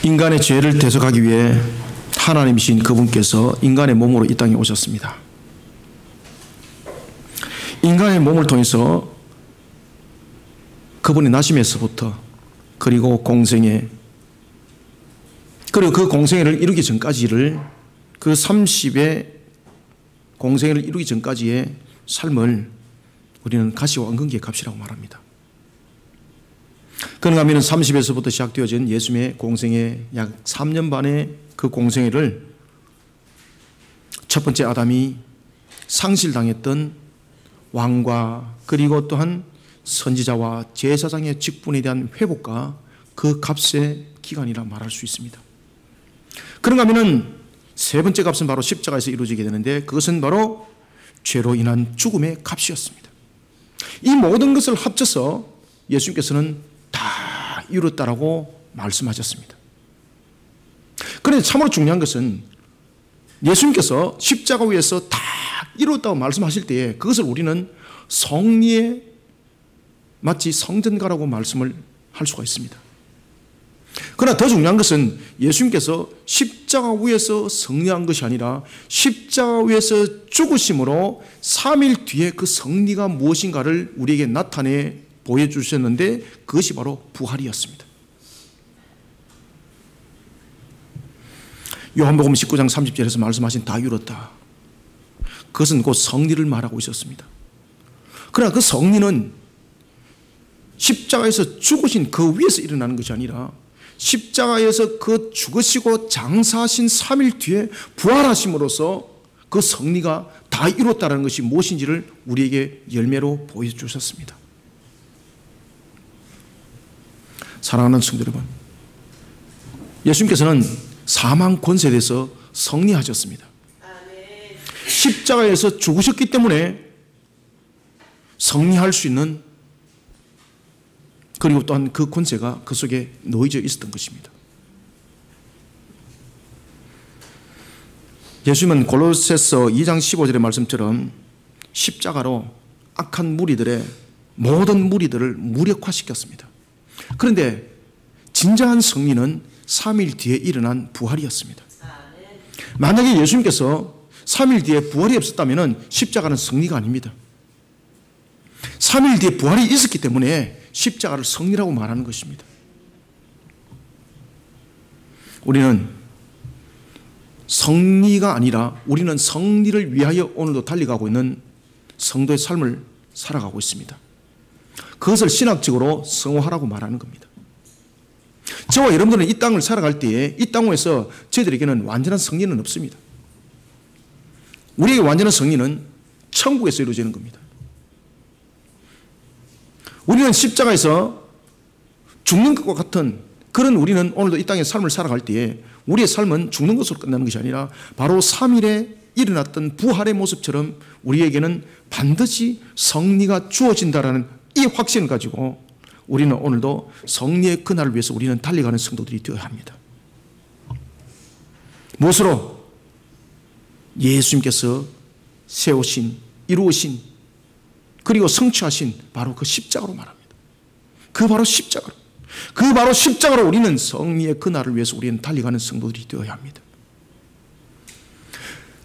인간의 죄를 대속하기 위해 하나님이신 그분께서 인간의 몸으로 이 땅에 오셨습니다. 인간의 몸을 통해서 그분의 나심에서부터 그리고 공생애, 그리고 그 공생애를 이루기 전까지를, 그 30의 공생애를 이루기 전까지의 삶을 우리는 가시와 은근기의 값이라고 말합니다. 그런가 하면 30에서부터 시작되어진 예수님의 공생애 약 3년 반의 그 공생애를 첫 번째 아담이 상실당했던 왕과 그리고 또한 선지자와 제사장의 직분에 대한 회복과 그 값의 기간이라 말할 수 있습니다. 그런가 하면 세 번째 값은 바로 십자가에서 이루어지게 되는데, 그것은 바로 죄로 인한 죽음의 값이었습니다. 이 모든 것을 합쳐서 예수님께서는 다 이뤘다라고 말씀하셨습니다. 그런데 참으로 중요한 것은 예수님께서 십자가 위에서 다 이뤘다고 말씀하실 때에 그것을 우리는 성리에 마치 성전가라고 말씀을 할 수가 있습니다. 그러나 더 중요한 것은 예수님께서 십자가 위에서 성리한 것이 아니라 십자가 위에서 죽으심으로 3일 뒤에 그 성리가 무엇인가를 우리에게 나타내 보여주셨는데, 그것이 바로 부활이었습니다. 요한복음 19장 30절에서 말씀하신 다 이뤘다, 그것은 곧 성리를 말하고 있었습니다. 그러나 그 성리는 십자가에서 죽으신 그 위에서 일어나는 것이 아니라 십자가에서 그 죽으시고 장사하신 3일 뒤에 부활하심으로써 그 성리가 다 이뤘다는 것이 무엇인지를 우리에게 열매로 보여주셨습니다. 사랑하는 성도 여러분, 예수님께서는 사망 권세에 대해서 승리하셨습니다. 십자가에서 죽으셨기 때문에 승리할 수 있는, 그리고 또한 그 권세가 그 속에 놓여져 있었던 것입니다. 예수님은 골로새서 2장 15절의 말씀처럼 십자가로 악한 무리들의 모든 무리들을 무력화시켰습니다. 그런데 진정한 승리는 3일 뒤에 일어난 부활이었습니다. 만약에 예수님께서 3일 뒤에 부활이 없었다면 십자가는 승리가 아닙니다. 3일 뒤에 부활이 있었기 때문에 십자가를 승리라고 말하는 것입니다. 우리는 승리가 아니라 우리는 승리를 위하여 오늘도 달려가고 있는 성도의 삶을 살아가고 있습니다. 그것을 신학적으로 성화라고 말하는 겁니다. 저와 여러분들은 이 땅을 살아갈 때에 이 땅에서 저희들에게는 완전한 승리는 없습니다. 우리에게 완전한 승리는 천국에서 이루어지는 겁니다. 우리는 십자가에서 죽는 것과 같은 그런, 우리는 오늘도 이 땅의 삶을 살아갈 때에 우리의 삶은 죽는 것으로 끝나는 것이 아니라 바로 3일에 일어났던 부활의 모습처럼 우리에게는 반드시 승리가 주어진다라는 이 확신을 가지고 우리는 오늘도 승리의 그날을 위해서 우리는 달려가는 성도들이 되어야 합니다. 무엇으로? 예수님께서 세우신, 이루으신, 그리고 성취하신 바로 그 십자가로 말합니다. 그 바로 십자가로. 그 바로 십자가로 우리는 승리의 그날을 위해서 우리는 달려가는 성도들이 되어야 합니다.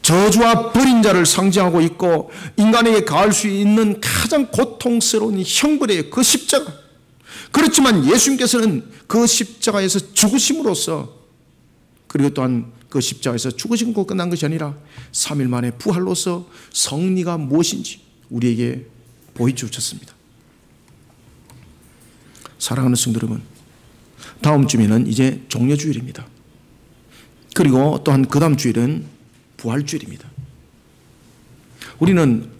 저주와 버린 자를 상징하고 있고 인간에게 가할 수 있는 가장 고통스러운 형벌의 그 십자가. 그렇지만 예수님께서는 그 십자가에서 죽으심으로써, 그리고 또한 그 십자가에서 죽으심으로 끝난 것이 아니라 3일 만에 부활로서 승리가 무엇인지 우리에게 보여주셨습니다. 사랑하는 성도 여러분, 다음 주면은 이제 종려주일입니다. 그리고 또한 그 다음 주일은 부활주일입니다. 우리는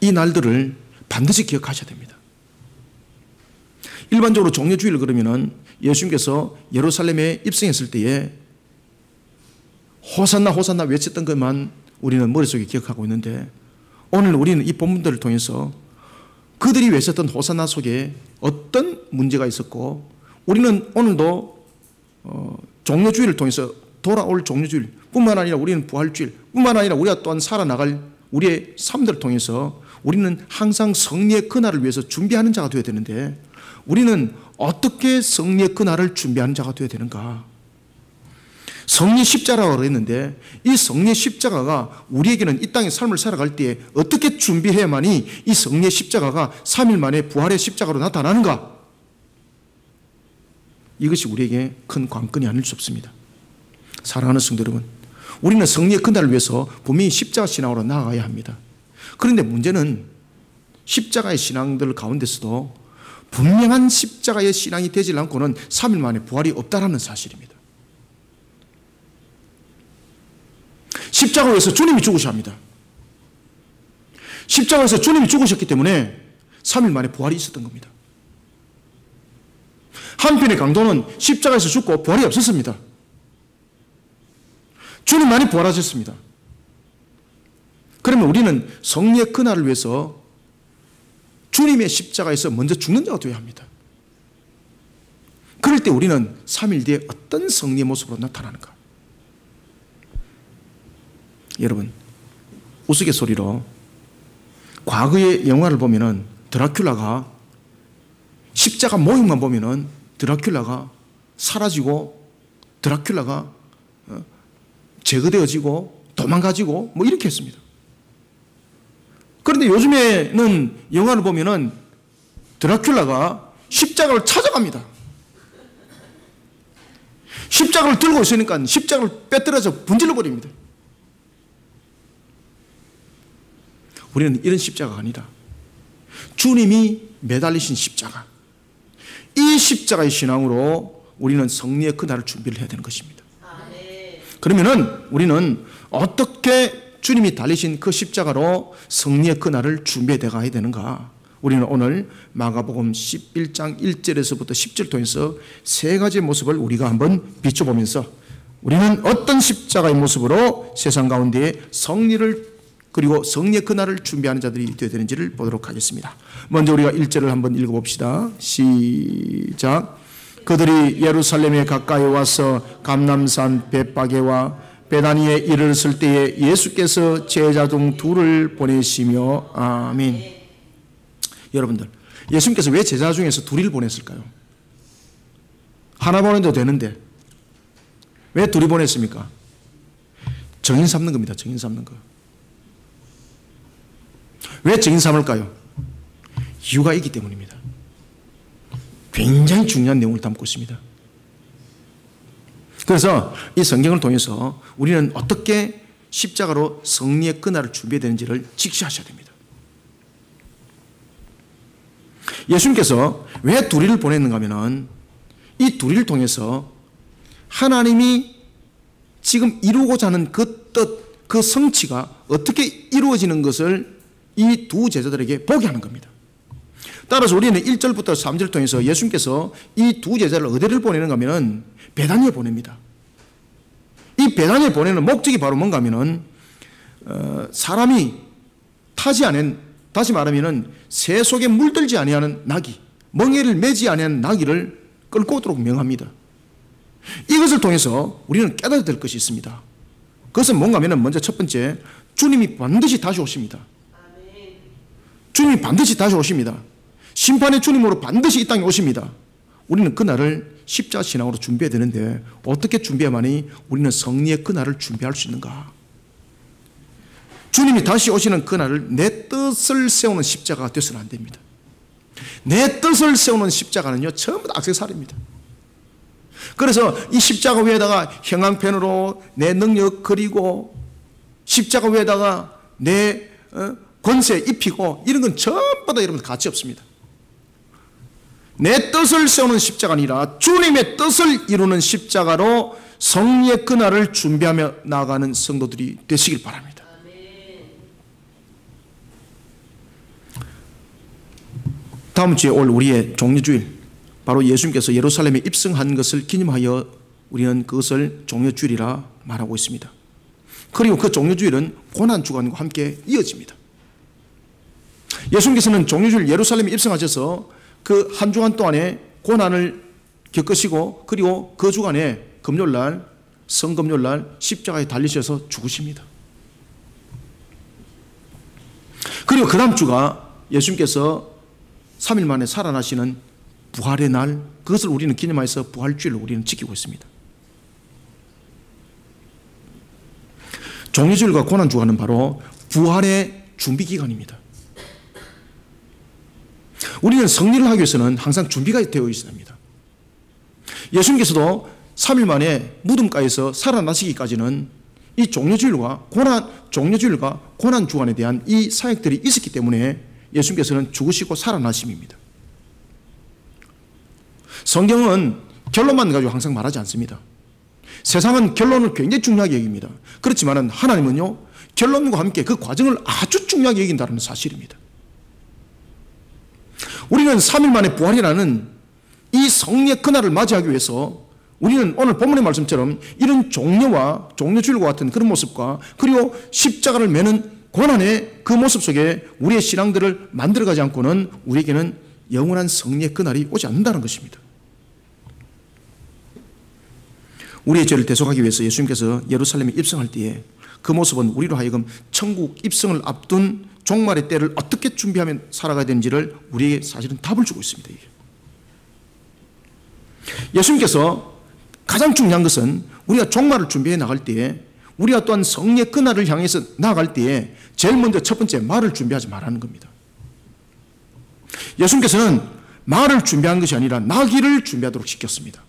이 날들을 반드시 기억하셔야 됩니다. 일반적으로 종려주일 그러면은 예수님께서 예루살렘에 입성했을 때에 호산나 호산나 외쳤던 것만 우리는 머릿속에 기억하고 있는데, 오늘 우리는 이 본문들을 통해서 그들이 외쳤던 호산나 속에 어떤 문제가 있었고, 우리는 오늘도 종려주일을 통해서 돌아올 종려주일 뿐만 아니라 우리는 부활주일 뿐만 아니라 우리가 또한 살아나갈 우리의 삶들을 통해서 우리는 항상 승리의 그날을 위해서 준비하는 자가 되어야 되는데, 우리는 어떻게 승리의 그날을 준비하는 자가 되어야 되는가? 성리 십자가라고 그랬는데 이 성리 십자가가 우리에게는 이 땅의 삶을 살아갈 때에 어떻게 준비해야만이 이 성리 십자가가 3일 만에 부활의 십자가로 나타나는가? 이것이 우리에게 큰 관건이 아닐 수 없습니다. 사랑하는 성도 여러분, 우리는 성리의 그날을 위해서 분명히 십자가 신앙으로 나아가야 합니다. 그런데 문제는 십자가의 신앙들 가운데서도 분명한 십자가의 신앙이 되지 않고는 3일 만에 부활이 없다는 사실입니다. 십자가에서 주님이 죽으셔야 합니다. 십자가에서 주님이 죽으셨기 때문에 3일 만에 부활이 있었던 겁니다. 한편의 강도는 십자가에서 죽고 부활이 없었습니다. 주님만이 부활하셨습니다. 그러면 우리는 성리의 그날을 위해서 주님의 십자가에서 먼저 죽는 자가 되어야 합니다. 그럴 때 우리는 3일 뒤에 어떤 성리의 모습으로 나타나는가? 여러분, 우스갯소리로 과거의 영화를 보면은 드라큘라가 십자가 모형만 보면은 드라큘라가 사라지고 드라큘라가 제거되어지고 도망가지고 뭐 이렇게 했습니다. 그런데 요즘에는 영화를 보면은 드라큘라가 십자가를 찾아갑니다. 십자가를 들고 있으니까 십자가를 빼뜨려서 분질러 버립니다. 우리는 이런 십자가가 아니라 주님이 매달리신 십자가, 이 십자가의 신앙으로 우리는 성리의 그날을 준비를 해야 되는 것입니다. 그러면은 우리는 어떻게 주님이 달리신 그 십자가로 성리의 그날을 준비해 가야 되는가? 우리는 오늘 마가복음 11장 1절에서부터 10절 통해서 세 가지의 모습을 우리가 한번 비춰보면서 우리는 어떤 십자가의 모습으로 세상 가운데 성리를 그리고 성리의 그날을 준비하는 자들이 되어야 되는지를 보도록 하겠습니다. 먼저 우리가 1절을 한번 읽어봅시다. 시작. 그들이 예루살렘에 가까이 와서 감람산 벳바게와 베다니에 이르렀을 때에 예수께서 제자 중 둘을 보내시며 아멘. 여러분들, 예수님께서 왜 제자 중에서 둘을 보냈을까요? 하나 보내도 되는데 왜 둘이 보냈습니까? 정인 삼는 겁니다. 정인 삼는 거. 왜 정인 삼을까요? 이유가 있기 때문입니다. 굉장히 중요한 내용을 담고 있습니다. 그래서 이 성경을 통해서 우리는 어떻게 십자가로 성리의 그날을 준비해야 되는지를 직시하셔야 됩니다. 예수님께서 왜 둘이를 보냈는가 하면 이 둘이를 통해서 하나님이 지금 이루고자 하는 그 뜻, 그 성취가 어떻게 이루어지는 것을 이 두 제자들에게 보게 하는 겁니다. 따라서 우리는 1절부터 3절을 통해서 예수님께서 이 두 제자를 어디를 보내는가 하면 베다니에 보냅니다. 이 베다니에 보내는 목적이 바로 뭔가 하면 사람이 타지 않은, 다시 말하면 새 속에 물들지 아니하는 나귀, 멍에를 매지 아니하는 나귀를 끌고 오도록 명합니다. 이것을 통해서 우리는 깨달아야 될 것이 있습니다. 그것은 뭔가 하면 먼저 첫 번째, 주님이 반드시 다시 오십니다. 주님이 반드시 다시 오십니다. 심판의 주님으로 반드시 이 땅에 오십니다. 우리는 그날을 십자가 신앙으로 준비해야 되는데 어떻게 준비해야만이 우리는 성리의 그날을 준비할 수 있는가? 주님이 다시 오시는 그날을 내 뜻을 세우는 십자가가 되어서는 안 됩니다. 내 뜻을 세우는 십자가는요, 전부 다 액세서리입니다. 그래서 이 십자가 위에다가 형광펜으로 내 능력 그리고 십자가 위에다가 내 권세 입히고 이런 건 전부 다 여러분 가치 없습니다. 내 뜻을 세우는 십자가 아니라 주님의 뜻을 이루는 십자가로 성리의 그날을 준비하며 나아가는 성도들이 되시길 바랍니다. 다음 주에 올 우리의 종려주일, 바로 예수님께서 예루살렘에 입성한 것을 기념하여 우리는 그것을 종려주일이라 말하고 있습니다. 그리고 그 종려주일은 고난주간과 함께 이어집니다. 예수님께서는 종려주일 예루살렘에 입성하셔서 그 한 주간 동안에 고난을 겪으시고 그리고 그 주간에 금요일날, 성금요일날 십자가에 달리셔서 죽으십니다. 그리고 그 다음 주가 예수님께서 3일 만에 살아나시는 부활의 날, 그것을 우리는 기념해서 부활주일로 우리는 지키고 있습니다. 종려주일과 고난주간은 바로 부활의 준비기간입니다. 우리는 성리를 하기 위해서는 항상 준비가 되어 있어야 합니다. 예수님께서도 3일 만에 무덤가에서 살아나시기까지는 이 종려주일과 고난주간에 대한 이 사역들이 있었기 때문에 예수님께서는 죽으시고 살아나심입니다. 성경은 결론만 가지고 항상 말하지 않습니다. 세상은 결론을 굉장히 중요하게 여깁니다. 그렇지만 하나님은요, 결론과 함께 그 과정을 아주 중요하게 여긴다는 사실입니다. 우리는 3일 만에 부활이라는 이 성리의 그날을 맞이하기 위해서 우리는 오늘 본문의 말씀처럼 이런 종려주일과 같은 그런 모습과 그리고 십자가를 매는 고난의 그 모습 속에 우리의 신앙들을 만들어가지 않고는 우리에게는 영원한 성리의 그날이 오지 않는다는 것입니다. 우리의 죄를 대속하기 위해서 예수님께서 예루살렘에 입성할 때에 그 모습은 우리로 하여금 천국 입성을 앞둔 종말의 때를 어떻게 준비하면 살아가야 되는지를 우리에게 사실은 답을 주고 있습니다. 예수님께서 가장 중요한 것은 우리가 종말을 준비해 나갈 때에 우리가 또한 성리의 그날을 향해서 나아갈 때에 제일 먼저 첫 번째 말을 준비하지 말라는 겁니다. 예수님께서는 말을 준비한 것이 아니라 나귀를 준비하도록 시켰습니다.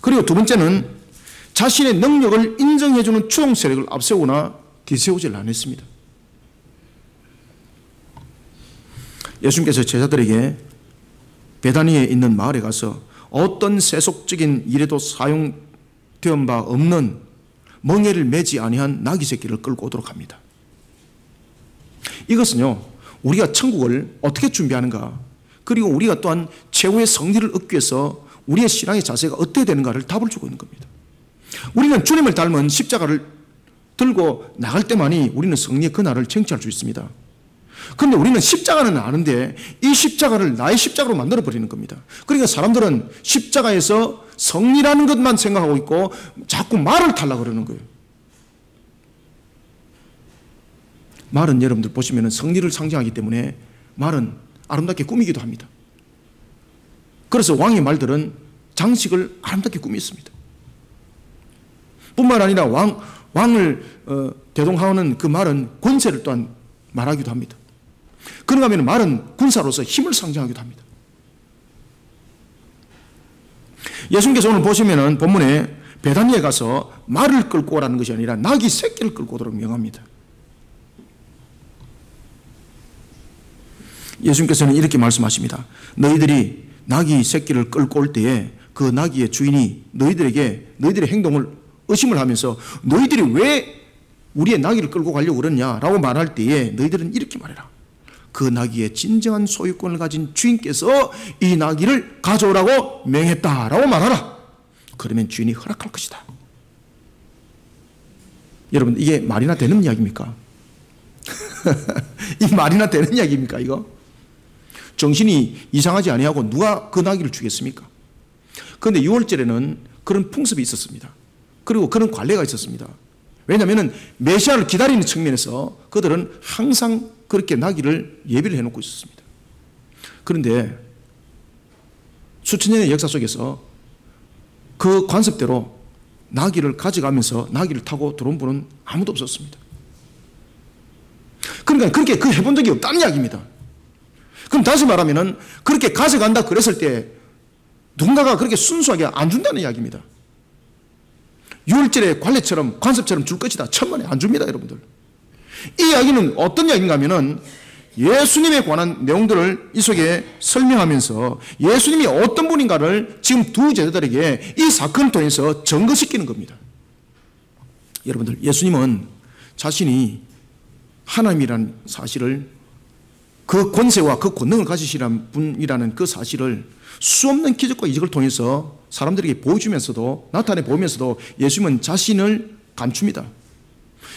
그리고 두 번째는 자신의 능력을 인정해주는 추종 세력을 앞세우거나 뒤세우지 않았습니다. 예수님께서 제자들에게 베다니에 있는 마을에 가서 어떤 세속적인 일에도 사용되어 바 없는 멍에를 매지 아니한 나귀 새끼를 끌고 오도록 합니다. 이것은요, 우리가 천국을 어떻게 준비하는가, 그리고 우리가 또한 최후의 성리를 얻기 위해서 우리의 신앙의 자세가 어떻게 되는가를 답을 주고 있는 겁니다. 우리는 주님을 닮은 십자가를 들고 나갈 때만이 우리는 성리의 그날을 쟁취할 수 있습니다. 그런데 우리는 십자가는 아는데 이 십자가를 나의 십자가로 만들어버리는 겁니다. 그러니까 사람들은 십자가에서 성리라는 것만 생각하고 있고 자꾸 말을 타려고 그러는 거예요. 말은 여러분들 보시면 성리를 상징하기 때문에 말은 아름답게 꾸미기도 합니다. 그래서 왕의 말들은 장식을 아름답게 꾸몄습니다. 뿐만 아니라 왕을 대동하는 그 말은 권세를 또한 말하기도 합니다. 그런가 하면 말은 군사로서 힘을 상징하기도 합니다. 예수님께서 오늘 보시면 본문에 베다니에 가서 말을 끌고 오라는 것이 아니라 나귀 새끼를 끌고 오도록 명합니다. 예수님께서는 이렇게 말씀하십니다. 너희들이 나귀 새끼를 끌고 올 때에 그 나귀의 주인이 너희들의 행동을 의심을 하면서 너희들이 왜 우리의 나귀를 끌고 가려고 그러냐라고 말할 때에 너희들은 이렇게 말해라. 그 나귀의 진정한 소유권을 가진 주인께서 이 나귀를 가져오라고 명했다라고 말하라. 그러면 주인이 허락할 것이다. 여러분, 이게 말이나 되는 이야기입니까? 이 말이나 되는 이야기입니까 이거? 정신이 이상하지 아니하고 누가 그 나귀를 주겠습니까? 그런데 6월절에는 그런 풍습이 있었습니다. 그리고 그런 관례가 있었습니다. 왜냐하면 메시아를 기다리는 측면에서 그들은 항상 그렇게 나귀를 예비를 해놓고 있었습니다. 그런데 수천 년의 역사 속에서 그 관습대로 나귀를 가져가면서 나귀를 타고 들어온 분은 아무도 없었습니다. 그러니까 그렇게 그 해본 적이 없다는 이야기입니다. 그럼 다시 말하면 그렇게 가져간다 그랬을 때 누군가가 그렇게 순수하게 안 준다는 이야기입니다. 6월절에 관례처럼 관습처럼 줄 것이다. 천만에 안 줍니다, 여러분들. 이 이야기는 어떤 이야기인가 하면은 예수님에 관한 내용들을 이 속에 설명하면서 예수님이 어떤 분인가를 지금 두 제자들에게 이 사건을 통해서 증거시키는 겁니다. 여러분들, 예수님은 자신이 하나님이라는 사실을, 그 권세와 그 권능을 가지시는 분이라는 그 사실을 수없는 기적과 이적을 통해서 사람들에게 보여주면서도, 나타내 보면서도 예수님은 자신을 감춥니다.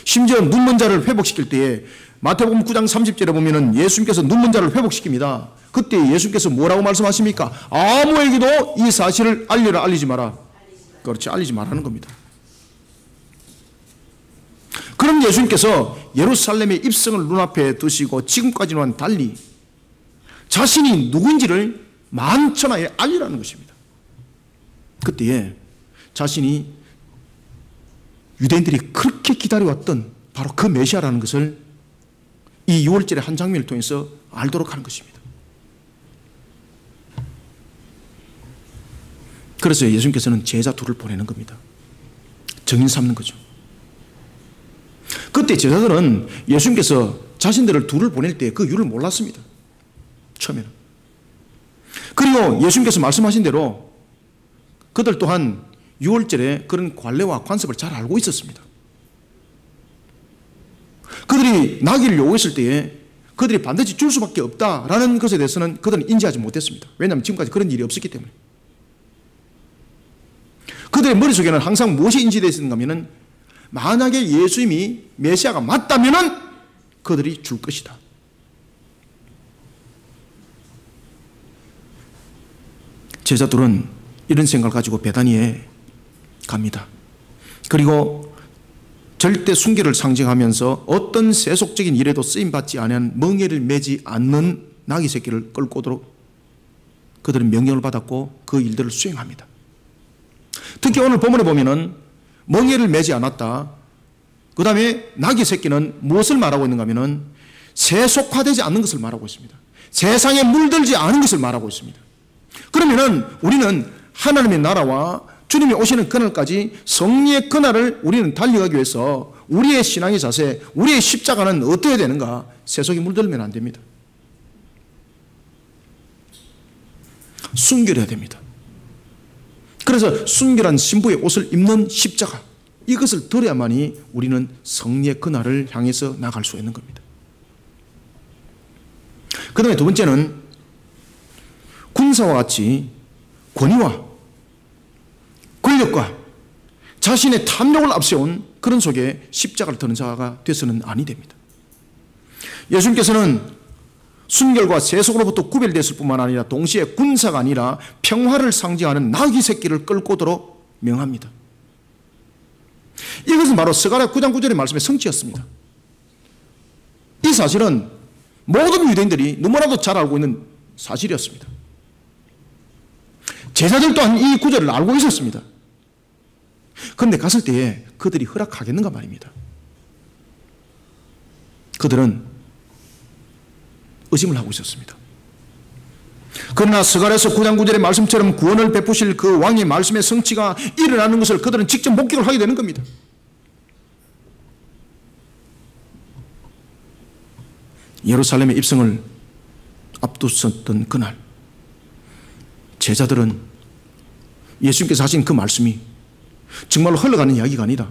심지어 눈먼 자를 회복시킬 때에 마태복음 9장 30절에 보면은 예수님께서 눈먼 자를 회복시킵니다. 그때 예수님께서 뭐라고 말씀하십니까? 아무에게도 이 사실을 알리라, 알리지 마라. 그렇지, 알리지 말라는 겁니다. 그럼 예수님께서 예루살렘의 입성을 눈앞에 두시고 지금까지와는 달리 자신이 누구인지를 만천하에 알리라는 것입니다. 그때에 자신이 유대인들이 그렇게 기다려왔던 바로 그 메시아라는 것을 이 6월절의 한 장면을 통해서 알도록 하는 것입니다. 그래서 예수님께서는 제자 둘을 보내는 겁니다. 정인 삼는 거죠. 그때 제자들은 예수님께서 자신들을 둘을 보낼 때 그 이유를 몰랐습니다. 처음에는. 그리고 예수님께서 말씀하신 대로 그들 또한 6월절에 그런 관례와 관습을 잘 알고 있었습니다. 그들이 나귀를 요구했을 때에 그들이 반드시 줄 수밖에 없다라는 것에 대해서는 그들은 인지하지 못했습니다. 왜냐하면 지금까지 그런 일이 없었기 때문에. 그들의 머릿속에는 항상 무엇이 인지되어 있었는가 하면 만약에 예수님이 메시아가 맞다면 그들이 줄 것이다. 제자들은 이런 생각을 가지고 베다니에 갑니다. 그리고 절대 순결을 상징하면서 어떤 세속적인 일에도 쓰임받지 않은 멍에를 매지 않는 나귀 새끼를 끌고 오도록 그들은 명령을 받았고 그 일들을 수행합니다. 특히 오늘 본문에 보면은 멍에를 매지 않았다. 그 다음에 나귀 새끼는 무엇을 말하고 있는가 하면은 세속화되지 않는 것을 말하고 있습니다. 세상에 물들지 않은 것을 말하고 있습니다. 그러면은 우리는 하나님의 나라와 주님이 오시는 그날까지 성리의 그날을 우리는 달려가기 위해서 우리의 신앙의 자세, 우리의 십자가는 어떻게 되는가? 세속에 물들면 안 됩니다. 순결해야 됩니다. 그래서 순결한 신부의 옷을 입는 십자가, 이것을 들어야만이 우리는 성리의 그날을 향해서 나갈 수 있는 겁니다. 그 다음에 두 번째는 군사와 같이 권위와 권력과 자신의 탐욕을 앞세운 그런 속에 십자가를 드는 자가 돼서는 아니 됩니다. 예수님께서는 순결과 세속으로부터 구별됐을 뿐만 아니라 동시에 군사가 아니라 평화를 상징하는 나귀 새끼를 끌고 오도록 명합니다. 이것은 바로 스가랴 9장 9절의 말씀의 성취였습니다. 이 사실은 모든 유대인들이 너무나도 잘 알고 있는 사실이었습니다. 제자들 또한 이 구절을 알고 있었습니다. 그런데 갔을 때에 그들이 허락하겠는가 말입니다. 그들은 의심을 하고 있었습니다. 그러나 스가랴서 9장 9절의 말씀처럼 구원을 베푸실 그 왕의 말씀의 성취가 일어나는 것을 그들은 직접 목격을 하게 되는 겁니다. 예루살렘의 입성을 앞두었던 그날 제자들은 예수님께서 하신 그 말씀이 정말로 흘러가는 이야기가 아니라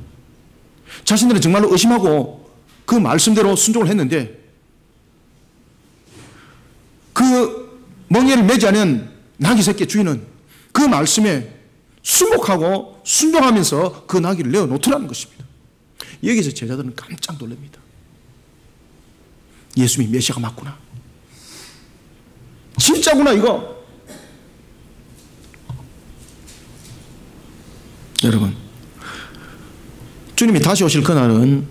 자신들은 정말로 의심하고 그 말씀대로 순종을 했는데 그 멍에를 매지 않은 나귀 새끼 주인은 그 말씀에 순복하고 순종하면서 그 나귀를 내어놓더라는 것입니다. 여기서 제자들은 깜짝 놀랍니다. 예수님이 메시아가 맞구나. 진짜구나 이거. 여러분, 주님이 다시 오실 그날은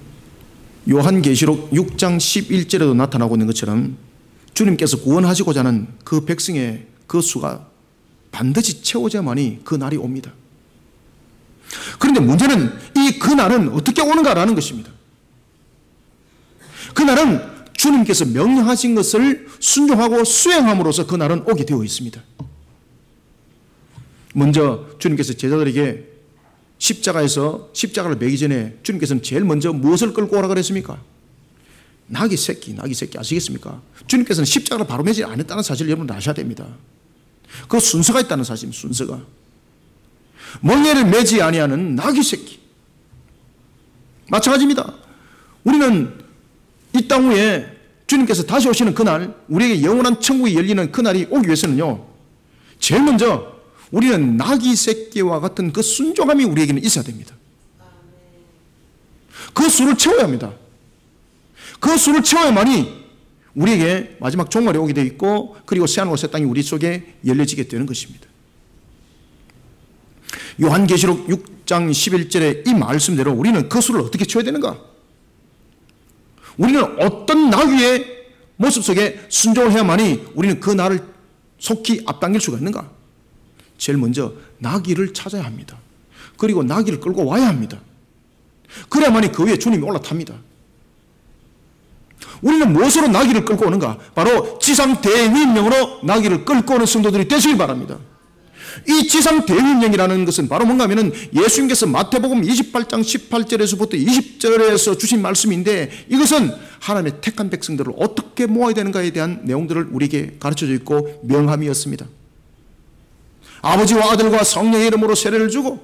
요한계시록 6장 11절에도 나타나고 있는 것처럼 주님께서 구원하시고자 하는 그 백성의 그 수가 반드시 채워져야만이 그 날이 옵니다. 그런데 문제는 이 그날은 어떻게 오는가라는 것입니다. 그날은 주님께서 명령하신 것을 순종하고 수행함으로써 그날은 오게 되어 있습니다. 먼저 주님께서 제자들에게 십자가에서 십자가를 매기 전에 주님께서는 제일 먼저 무엇을 끌고 오라 그랬습니까? 나귀 새끼 아시겠습니까? 주님께서는 십자가를 바로 매지 않았다는 사실을 여러분 아셔야 됩니다. 그 순서가 있다는 사실입니다. 순서가. 멍에를 매지 아니하는 나귀 새끼. 마찬가지입니다. 우리는 이 땅 위에 주님께서 다시 오시는 그날, 우리에게 영원한 천국이 열리는 그날이 오기 위해서는요, 제일 먼저 우리는 나귀 새끼와 같은 그 순종함이 우리에게는 있어야 됩니다. 그 수를 채워야 합니다. 그 수를 채워야만이 우리에게 마지막 종말에 오게 되어 있고, 그리고 새하늘과 새 땅이 우리 속에 열려지게 되는 것입니다. 요한계시록 6장 11절의 이 말씀대로 우리는 그 수를 어떻게 채워야 되는가? 우리는 어떤 나귀의 모습 속에 순종을 해야만이 우리는 그 날을 속히 앞당길 수가 있는가? 제일 먼저 나귀를 찾아야 합니다. 그리고 나귀를 끌고 와야 합니다. 그래야만이 그 위에 주님이 올라탑니다. 우리는 무엇으로 나귀를 끌고 오는가? 바로 지상 대위임령으로 나귀를 끌고 오는 성도들이 되시길 바랍니다. 이 지상 대위임령이라는 것은 바로 뭔가 하면은 예수님께서 마태복음 28장 18절에서부터 20절에서 주신 말씀인데, 이것은 하나님의 택한 백성들을 어떻게 모아야 되는가에 대한 내용들을 우리에게 가르쳐져 있고 명함이었습니다. 아버지와 아들과 성령의 이름으로 세례를 주고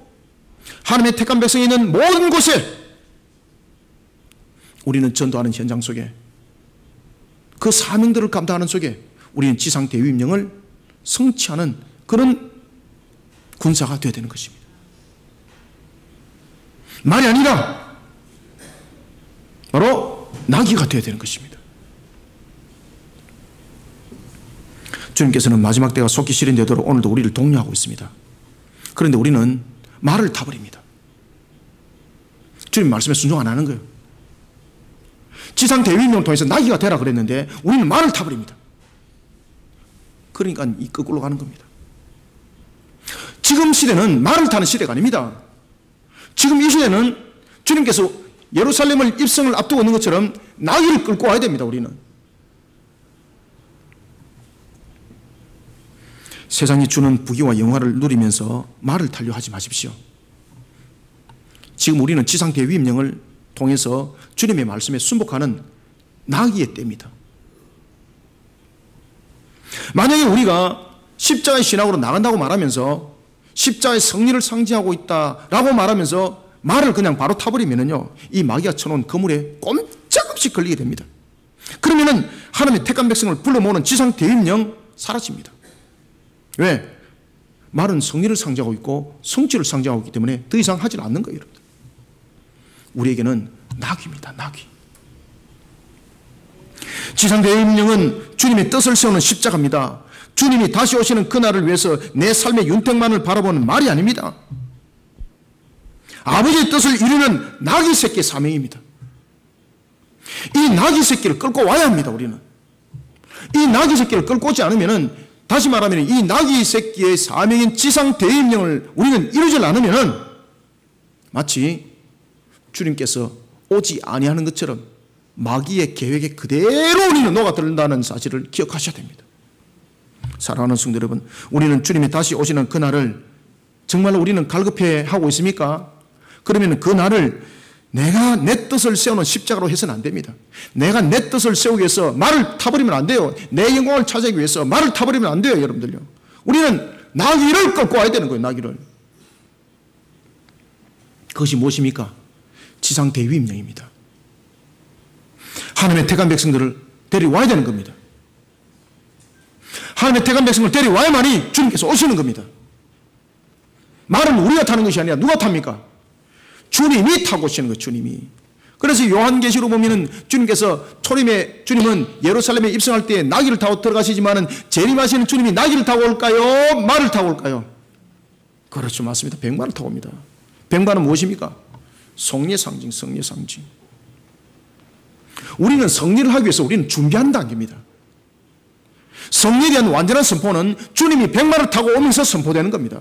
하나님의 택한 백성이 있는 모든 곳에 우리는 전도하는 현장 속에, 그 사명들을 감당하는 속에 우리는 지상 대위임령을 성취하는 그런 군사가 되어야 되는 것입니다. 말이 아니라 바로 나귀가 되어야 되는 것입니다. 주님께서는 마지막 때가 속히 실현되도록 오늘도 우리를 독려하고 있습니다. 그런데 우리는 말을 타버립니다. 주님 말씀에 순종 안 하는 거예요. 지상 대위임령을 통해서 나귀가 되라 그랬는데 우리는 말을 타버립니다. 그러니까 이 거꾸로 가는 겁니다. 지금 시대는 말을 타는 시대가 아닙니다. 지금 이 시대는 주님께서 예루살렘을 입성을 앞두고 있는 것처럼 나귀를 끌고 와야 됩니다. 우리는 세상이 주는 부귀와 영화를 누리면서 말을 타려 하지 마십시오. 지금 우리는 지상 대위임령을 통해서 주님의 말씀에 순복하는 나귀의 때입니다. 만약에 우리가 십자가의 신학으로 나간다고 말하면서 십자가의 승리를 상징하고 있다라고 말하면서 말을 그냥 바로 타버리면요, 이 마귀가 쳐놓은 그물에 꼼짝없이 걸리게 됩니다. 그러면은 하나님의 택한 백성을 불러 모으는 지상 대위임령 사라집니다. 왜? 말은 승리를 상징하고 있고 성취를 상징하고 있기 때문에 더 이상 하지 않는 거예요. 여러분들. 우리에게는 나귀입니다. 나귀. 지상 대위임령은 주님의 뜻을 세우는 십자가입니다. 주님이 다시 오시는 그날을 위해서 내 삶의 윤택만을 바라보는 말이 아닙니다. 아버지의 뜻을 이루는 나귀 새끼의 사명입니다. 이 나귀 새끼를 끌고 와야 합니다. 우리는 이 나귀 새끼를 끌고 오지 않으면은, 다시 말하면 이 나귀 새끼의 사명인 지상 대위임령을 우리는 이루지 않으면은 마치 주님께서 오지 아니하는 것처럼 마귀의 계획에 그대로 우리는 녹아든다는 사실을 기억하셔야 됩니다. 사랑하는 성도 여러분, 우리는 주님이 다시 오시는 그날을 정말로 우리는 갈급해 하고 있습니까? 그러면 그 날을 내가 내 뜻을 세우는 십자가로 해서는 안 됩니다. 내가 내 뜻을 세우기 위해서 말을 타버리면 안 돼요. 내 영광을 차지하기 위해서 말을 타버리면 안 돼요. 여러분들요, 우리는 나귀를 끌고 와야 되는 거예요. 나귀를. 그것이 무엇입니까? 지상 대위임령입니다. 하나님의 택한 백성들을 데려와야 되는 겁니다. 하나님의 택한 백성을 데려와야만이 주님께서 오시는 겁니다. 말은 우리가 타는 것이 아니라 누가 탑니까? 주님이 타고 오시는 거예요. 주님이. 그래서 요한계시로 보면은 주님께서 주님은 예루살렘에 입성할 때 나귀를 타고 들어가시지만은 재림하시는 주님이 나귀를 타고 올까요? 말을 타고 올까요? 그렇죠. 맞습니다. 백마를 타고 옵니다. 백마는 무엇입니까? 성리의 상징, 성리의 상징. 우리는 성리를 하기 위해서 우리는 준비하는 단계입니다. 성리에 대한 완전한 선포는 주님이 백마를 타고 오면서 선포되는 겁니다.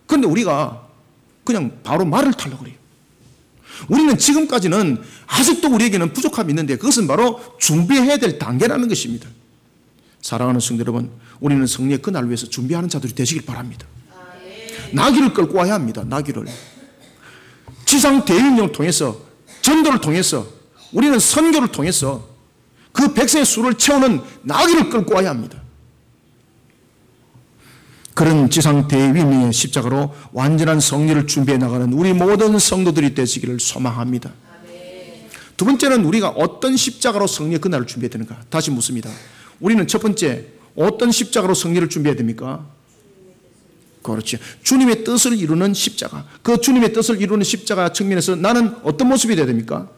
그런데 우리가 그냥 바로 말을 타려고 그래요. 우리는 지금까지는 아직도 우리에게는 부족함이 있는데 그것은 바로 준비해야 될 단계라는 것입니다. 사랑하는 성도 여러분, 우리는 성리의 그날을 위해서 준비하는 자들이 되시길 바랍니다. 나귀를 끌고 와야 합니다. 나귀를. 지상 대위임령을 통해서, 전도를 통해서, 우리는 선교를 통해서 그 백성의 수를 채우는 나귀를 끌고 와야 합니다. 그런 지상 대위임령의 십자가로 완전한 성리를 준비해 나가는 우리 모든 성도들이 되시기를 소망합니다. 두 번째는 우리가 어떤 십자가로 성리의 그날을 준비해야 되는가? 다시 묻습니다. 우리는 첫 번째, 어떤 십자가로 성리를 준비해야 됩니까? 그렇죠. 주님의 뜻을 이루는 십자가. 그 주님의 뜻을 이루는 십자가 측면에서 나는 어떤 모습이 되어야 됩니까?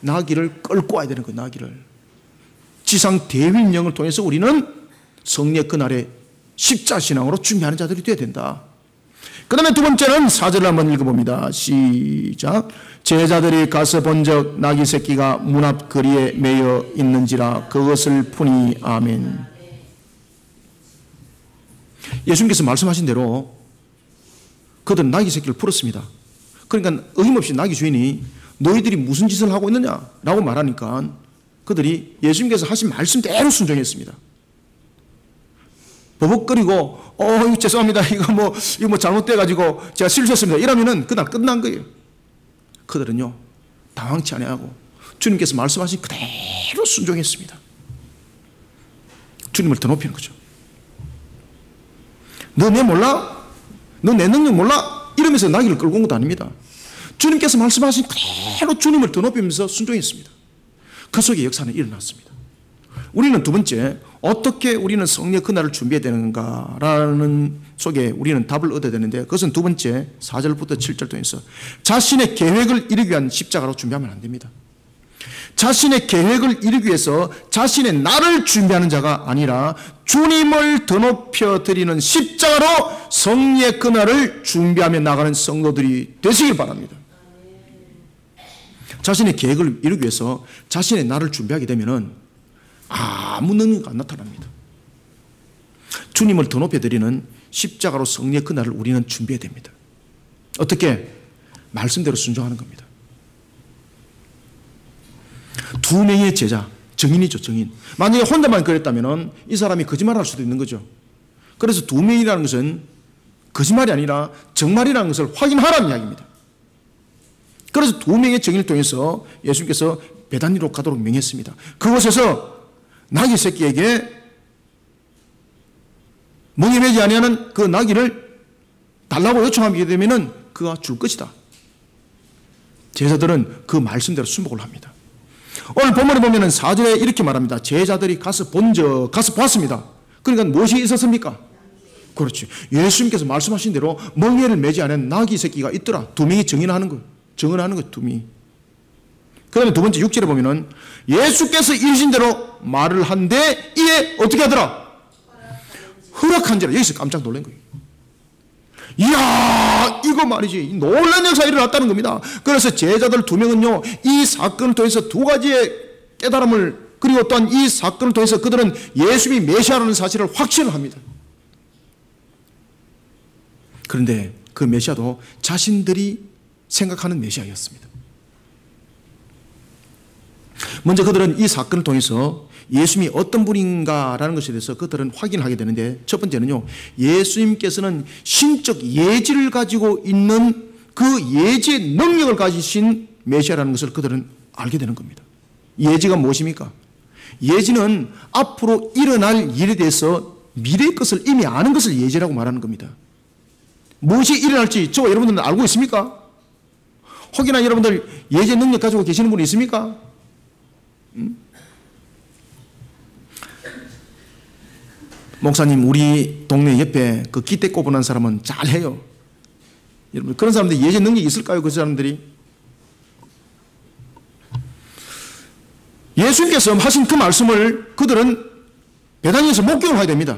나귀를 끌고 와야 되는 거예요. 나귀를. 지상 대위임령을 통해서 우리는 성리의 그날에 십자신앙으로 준비하는 자들이 되어야 된다. 그 다음에 두 번째는 4절을 한번 읽어봅니다. 시작. 제자들이 가서 본적 나귀 새끼가 문 앞 거리에 매여 있는지라 그것을 푸니. 아멘. 예수님께서 말씀하신 대로 그들은 나귀 새끼를 풀었습니다. 그러니까 어김없이 나귀 주인이 너희들이 무슨 짓을 하고 있느냐라고 말하니까 그들이 예수님께서 하신 말씀대로 순종했습니다. 버벅거리고 죄송합니다. 이거 뭐 잘못돼가지고 제가 실수했습니다. 이러면은 그날 끝난 거예요. 그들은요 당황치 아니하고 주님께서 말씀하신 그대로 순종했습니다. 주님을 더 높이는 거죠. 너 내 몰라? 너 내 능력 몰라? 이러면서 나귀를 끌고 온 것도 아닙니다. 주님께서 말씀하신 그대로 주님을 더 높이면서 순종했습니다. 그 속에 역사는 일어났습니다. 우리는 두 번째, 어떻게 우리는 성령 그날을 준비해야 되는가라는 속에 우리는 답을 얻어야 되는데, 그것은 두 번째 4절부터 7절 통해서 자신의 계획을 이루기 위한 십자가로 준비하면 안 됩니다. 자신의 계획을 이루기 위해서 자신의 나를 준비하는 자가 아니라 주님을 더 높여 드리는 십자가로 성령의 그날을 준비하며 나가는 성도들이 되시길 바랍니다. 자신의 계획을 이루기 위해서 자신의 나를 준비하게 되면은 아무 능력이 안 나타납니다. 주님을 더 높여드리는 십자가로 성령의 그날을 우리는 준비해야 됩니다. 어떻게? 말씀대로 순종하는 겁니다. 두 명의 제자, 증인이죠, 증인. 만약에 혼자만 그랬다면 이 사람이 거짓말을 할 수도 있는 거죠. 그래서 두 명이라는 것은 거짓말이 아니라 정말이라는 것을 확인하라는 이야기입니다. 그래서 두 명의 증인을 통해서 예수님께서 베다니로 가도록 명했습니다. 그곳에서 나귀 새끼에게 멍에 매지 아니하는 그 나귀를 달라고 요청하게 되면 그가 줄 것이다. 제자들은 그 말씀대로 순복을 합니다. 오늘 본문에 보면 4절에 이렇게 말합니다. 제자들이 가서 보았습니다. 그러니까 무엇이 있었습니까? 그렇지. 예수님께서 말씀하신 대로 멍에를 매지 않은 나귀 새끼가 있더라. 두 명이 증언하는 거예요. 두 명이. 그 다음에 두 번째 6절에 보면은 예수께서 이르신 대로 말을 한데 이에 어떻게 하더라? 허락한지라. 여기서 깜짝 놀란 거예요. 이야, 이거 말이지. 놀란 역사가 일어났다는 겁니다. 그래서 제자들 두 명은요, 이 사건을 통해서 두 가지의 깨달음을, 그리고 또한 이 사건을 통해서 그들은 예수님이 메시아라는 사실을 확신을 합니다. 그런데 그 메시아도 자신들이 생각하는 메시아였습니다. 먼저 그들은 이 사건을 통해서 예수님이 어떤 분인가라는 것에 대해서 그들은 확인하게 되는데, 첫 번째는요, 예수님께서는 신적 예지를 가지고 있는 그 예지의 능력을 가지신 메시아라는 것을 그들은 알게 되는 겁니다. 예지가 무엇입니까? 예지는 앞으로 일어날 일에 대해서 미래의 것을 이미 아는 것을 예지라고 말하는 겁니다. 무엇이 일어날지 저와 여러분들은 알고 있습니까? 혹여나 여러분들 예지 능력 가지고 계시는 분이 있습니까? 목사님, 우리 동네 옆에 그 기대 꼽은 사람은 잘해요. 여러분, 그런 사람들이 예지 능력이 있을까요? 그 사람들이? 예수님께서 하신 그 말씀을 그들은 베다니에서 목격을 하게 됩니다.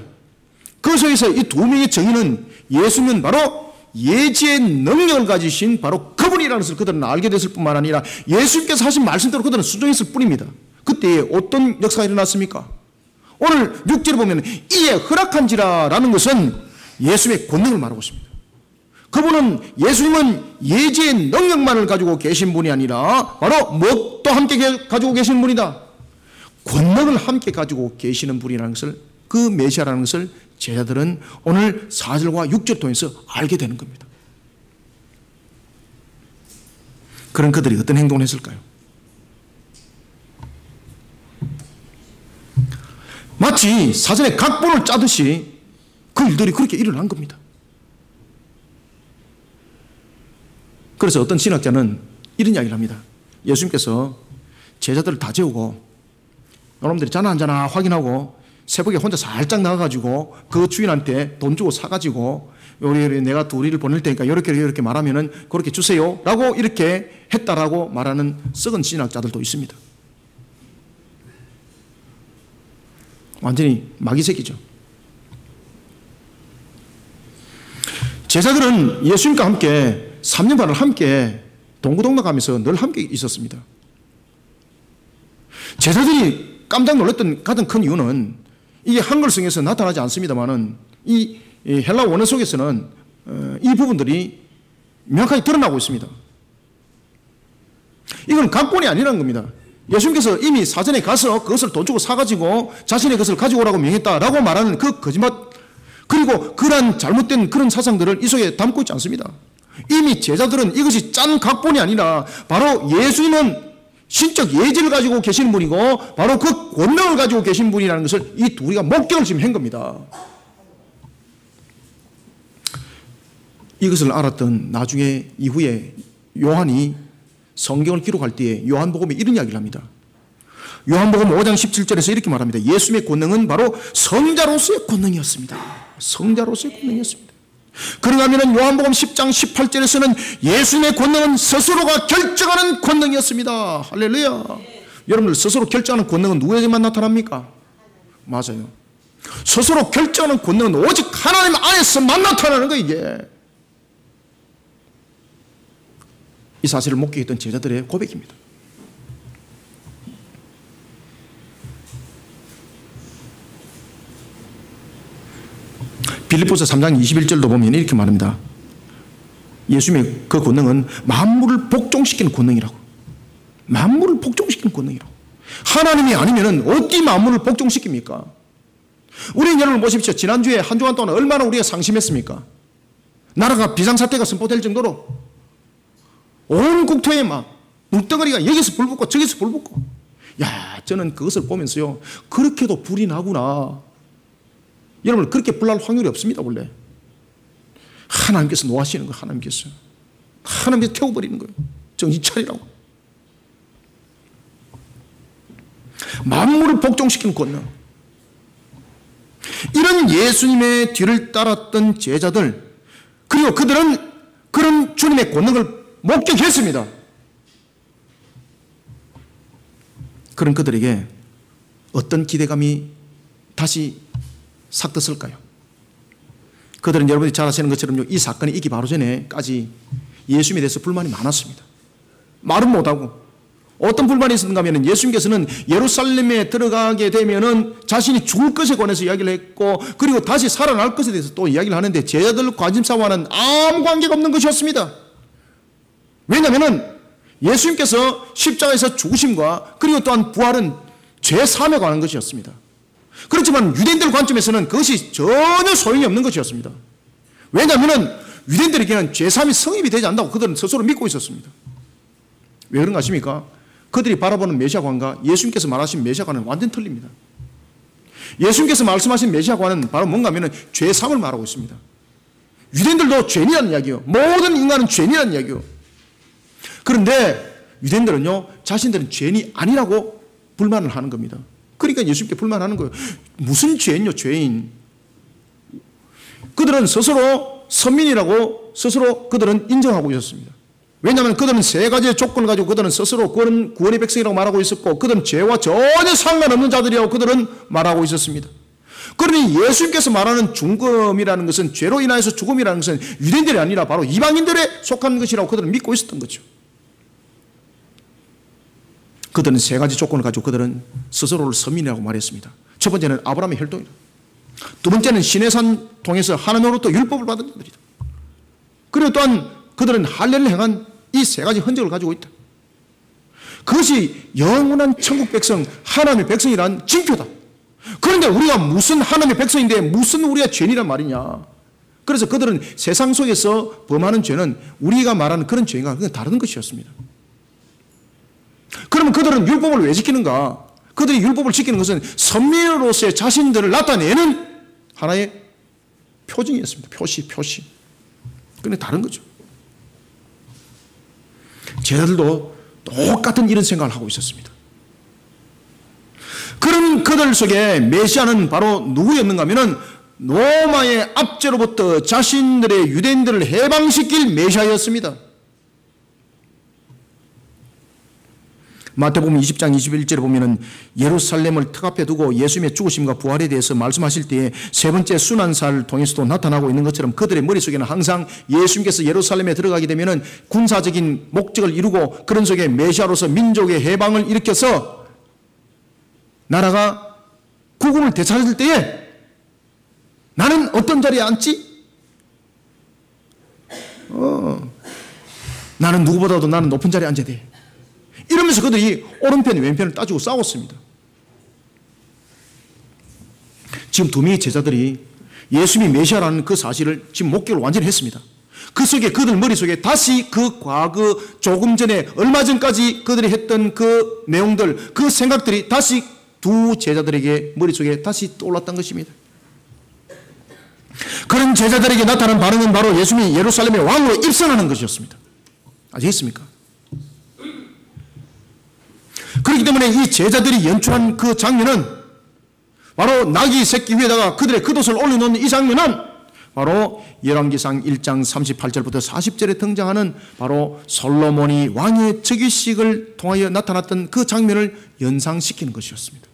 그 속에서 이 두 명의 증인은 예수님은 바로 예지의 능력을 가지신 바로 그분이라는 것을 그들은 알게 됐을 뿐만 아니라 예수님께서 하신 말씀대로 그들은 순종했을 뿐입니다. 그때 어떤 역사가 일어났습니까? 오늘 6절에 보면 이에 허락한지라라는 것은 예수님의 권능을 말하고 있습니다. 그분은, 예수님은 예지의 능력만을 가지고 계신 분이 아니라 바로 무엇도 함께 가지고 계신 분이다. 권능을 함께 가지고 계시는 분이라는 것을, 그 메시아라는 것을 제자들은 오늘 4절과 6절 통해서 알게 되는 겁니다. 그런 그들이 어떤 행동을 했을까요? 마치 사전에 각본을 짜듯이 그 일들이 그렇게 일어난 겁니다. 그래서 어떤 신학자는 이런 이야기를 합니다. 예수님께서 제자들을 다 재우고 여러분들이 자나 안 자나 확인하고 새벽에 혼자 살짝 나가가지고 그 주인한테 돈 주고 사가지고 요리 내가 둘이를 보낼 테니까 이렇게 말하면은 그렇게 주세요 라고 이렇게 했다라고 말하는 썩은 신학자들도 있습니다. 완전히 마귀 새끼죠. 제자들은 예수님과 함께 3년 반을 함께 동고동락하면서 늘 함께 있었습니다. 제자들이 깜짝 놀랐던 가장 큰 이유는 이게 한글성에서 나타나지 않습니다만은 이 헬라 원어 속에서는 이 부분들이 명확하게 드러나고 있습니다. 이건 각본이 아니라는 겁니다. 예수님께서 이미 사전에 가서 그것을 돈 주고 사가지고 자신의 것을 가지고 오라고 명했다라고 말하는 그 거짓말, 그리고 그러한 잘못된 그런 사상들을 이 속에 담고 있지 않습니다. 이미 제자들은 이것이 짠 각본이 아니라 바로 예수님은 신적 예지를 가지고 계시는 분이고 바로 그 권능을 가지고 계신 분이라는 것을 이 우리가 목격을 지금 한 겁니다. 이것을 알았던 나중에 이후에 요한이 성경을 기록할 때에 요한복음에 이런 이야기를 합니다. 요한복음 5장 17절에서 이렇게 말합니다. 예수님의 권능은 바로 성자로서의 권능이었습니다. 성자로서의 권능이었습니다. 그런가 하면 요한복음 10장 18절에서는 예수님의 권능은 스스로가 결정하는 권능이었습니다. 할렐루야. 여러분들 스스로 결정하는 권능은 누구에게만 나타납니까? 맞아요. 스스로 결정하는 권능은 오직 하나님 안에서만 나타나는 거예요. 이게 이 사실을 목격했던 제자들의 고백입니다. 빌립보서 3장 21절도 보면 이렇게 말합니다. 예수님의 그 권능은 만물을 복종시키는 권능이라고. 만물을 복종시키는 권능이라고. 하나님이 아니면 어디 만물을 복종시킵니까? 우리 여러분 보십시오. 지난주에 한 주간 동안 얼마나 우리가 상심했습니까? 나라가 비상사태가 선포될 정도로 온 국토에 막 물덩어리가 여기서 불 붙고 저기서 불 붙고, 야, 저는 그것을 보면서요, 그렇게도 불이 나구나. 여러분, 그렇게 불날 확률이 없습니다. 원래 하나님께서 노하시는 거예요. 하나님께서 태워버리는 거예요. 정신 차리라고. 만물을 복종시키는 권능. 이런 예수님의 뒤를 따랐던 제자들, 그리고 그들은 그런 주님의 권능을 목격했습니다. 그런 그들에게 어떤 기대감이 다시 싹 떴을까요? 그들은 여러분이 잘 아시는 것처럼 이 사건이 있기 바로 전에까지 예수님에 대해서 불만이 많았습니다. 말은 못하고. 어떤 불만이 있었는가 하면 예수님께서는 예루살렘에 들어가게 되면은 자신이 죽을 것에 관해서 이야기를 했고, 그리고 다시 살아날 것에 대해서 또 이야기를 하는데 제자들 관심사와는 아무 관계가 없는 것이었습니다. 왜냐하면 예수님께서 십자가에서 죽으심과 그리고 또한 부활은 죄 사함에 관한 것이었습니다. 그렇지만 유대인들 관점에서는 그것이 전혀 소용이 없는 것이었습니다. 왜냐하면 유대인들에게는 죄 사함이 성립이 되지 않는다고 그들은 스스로 믿고 있었습니다. 왜 그런가 하십니까? 그들이 바라보는 메시아관과 예수님께서 말하신 메시아관은 완전 틀립니다. 예수님께서 말씀하신 메시아관은 바로 뭔가 하면 죄 사함을 말하고 있습니다. 유대인들도 죄인이라는 이야기요. 모든 인간은 죄인이라는 이야기요. 그런데 유대인들은요, 자신들은 죄인이 아니라고 불만을 하는 겁니다. 그러니까 예수님께 불만하는 거예요. 무슨 죄인요, 죄인. 그들은 스스로 선민이라고 스스로 그들은 인정하고 있었습니다. 왜냐하면 그들은 세 가지의 조건을 가지고 그들은 스스로 구원의 백성이라고 말하고 있었고, 그들은 죄와 전혀 상관없는 자들이라고 그들은 말하고 있었습니다. 그러니 예수님께서 말하는 죽음이라는 것은, 죄로 인하여서 죽음이라는 것은 유대인들이 아니라 바로 이방인들에 속한 것이라고 그들은 믿고 있었던 거죠. 그들은 세 가지 조건을 가지고 그들은 스스로를 선민이라고 말했습니다. 첫 번째는 아브라함의 혈통이다. 두 번째는 시내산 통해서 하나님으로부터 율법을 받은 자들이다. 그리고 또한 그들은 할례를 행한 이 세 가지 흔적을 가지고 있다. 그것이 영원한 천국 백성, 하나님의 백성이란 징표다. 그런데 우리가 무슨 하나님의 백성인데 무슨 우리가 죄인이란 말이냐. 그래서 그들은 세상 속에서 범하는 죄는 우리가 말하는 그런 죄인과 그건 다른 것이었습니다. 그러면 그들은 율법을 왜 지키는가? 그들이 율법을 지키는 것은 선민으로서의 자신들을 나타내는 하나의 표징이었습니다. 표시. 그런데 다른 거죠. 제자들도 똑같은 이런 생각을 하고 있었습니다. 그런 그들 속에 메시아는 바로 누구였는가 하면은 로마의 압제로부터 자신들의 유대인들을 해방시킬 메시아였습니다. 마태복음 20장 21절에 보면은 예루살렘을 특앞에 두고 예수님의 죽으심과 부활에 대해서 말씀하실 때에 세 번째 순환사를 통해서도 나타나고 있는 것처럼 그들의 머릿속에는 항상 예수님께서 예루살렘에 들어가게 되면은 군사적인 목적을 이루고 그런 속에 메시아로서 민족의 해방을 일으켜서 나라가 국음을 되찾을 때에 나는 어떤 자리에 앉지? 나는 누구보다도 나는 높은 자리에 앉아야 돼. 이러면서 그들이 오른편 왼편을 따지고 싸웠습니다. 지금 두 명의 제자들이 예수님이 메시아라는 그 사실을 지금 목격을 완전히 했습니다. 그 속에 그들 머릿속에 다시 그 과거 조금 전에 얼마 전까지 그들이 했던 그 내용들, 그 생각들이 다시 두 제자들에게 머릿속에 다시 떠올랐던 것입니다. 그런 제자들에게 나타난 반응은 바로 예수님이 예루살렘의 왕으로 입성하는 것이었습니다. 아시겠습니까? 그렇기 때문에 이 제자들이 연출한 그 장면은 바로 나귀 새끼 위에다가 그들의 겉옷을 올려놓는 이 장면은 바로 열왕기상 1장 38절부터 40절에 등장하는 바로 솔로몬이 왕의 즉위식을 통하여 나타났던 그 장면을 연상시키는 것이었습니다.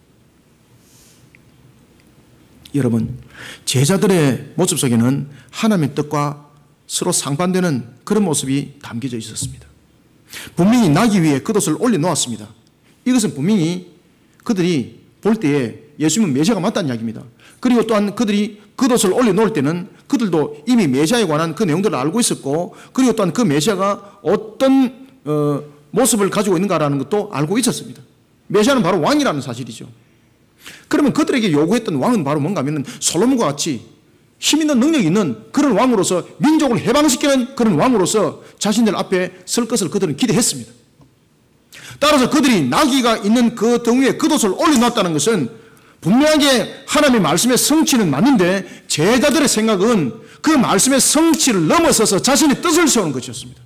여러분, 제자들의 모습 속에는 하나님의 뜻과 서로 상반되는 그런 모습이 담겨져 있었습니다. 분명히 나귀 위에 겉옷을 올려놓았습니다. 이것은 분명히 그들이 볼 때에 예수님은 메시아가 맞다는 이야기입니다. 그리고 또한 그들이 겉옷을 올려놓을 때는 그들도 이미 메시아에 관한 그 내용들을 알고 있었고, 그리고 또한 그 메시아가 어떤 모습을 가지고 있는가라는 것도 알고 있었습니다. 메시아는 바로 왕이라는 사실이죠. 그러면 그들에게 요구했던 왕은 바로 뭔가 하면 솔로몬과 같이 힘 있는 능력이 있는 그런 왕으로서, 민족을 해방시키는 그런 왕으로서 자신들 앞에 설 것을 그들은 기대했습니다. 따라서 그들이 나귀가 있는 그 등 위에 겉옷을 올려놨다는 것은 분명하게 하나님의 말씀의 성취는 맞는데, 제자들의 생각은 그 말씀의 성취를 넘어서서 자신의 뜻을 세우는 것이었습니다.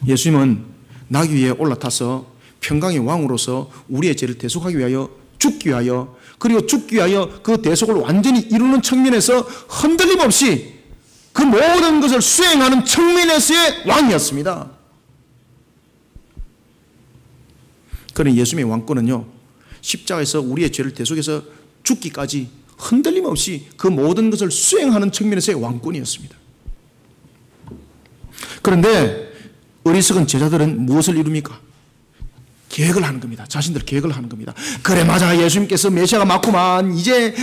예수님은 나귀 위에 올라타서 평강의 왕으로서 우리의 죄를 대속하기 위하여 죽기 위하여, 그리고 죽기 위하여 그 대속을 완전히 이루는 측면에서 흔들림 없이 그 모든 것을 수행하는 측면에서의 왕이었습니다. 그런 예수님의 왕권은요, 십자가에서 우리의 죄를 대속해서 죽기까지 흔들림 없이 그 모든 것을 수행하는 측면에서의 왕권이었습니다. 그런데 어리석은 제자들은 무엇을 이룹니까? 계획을 하는 겁니다. 자신들 계획을 하는 겁니다. 그래, 맞아, 예수님께서 메시아가 맞구만. 이제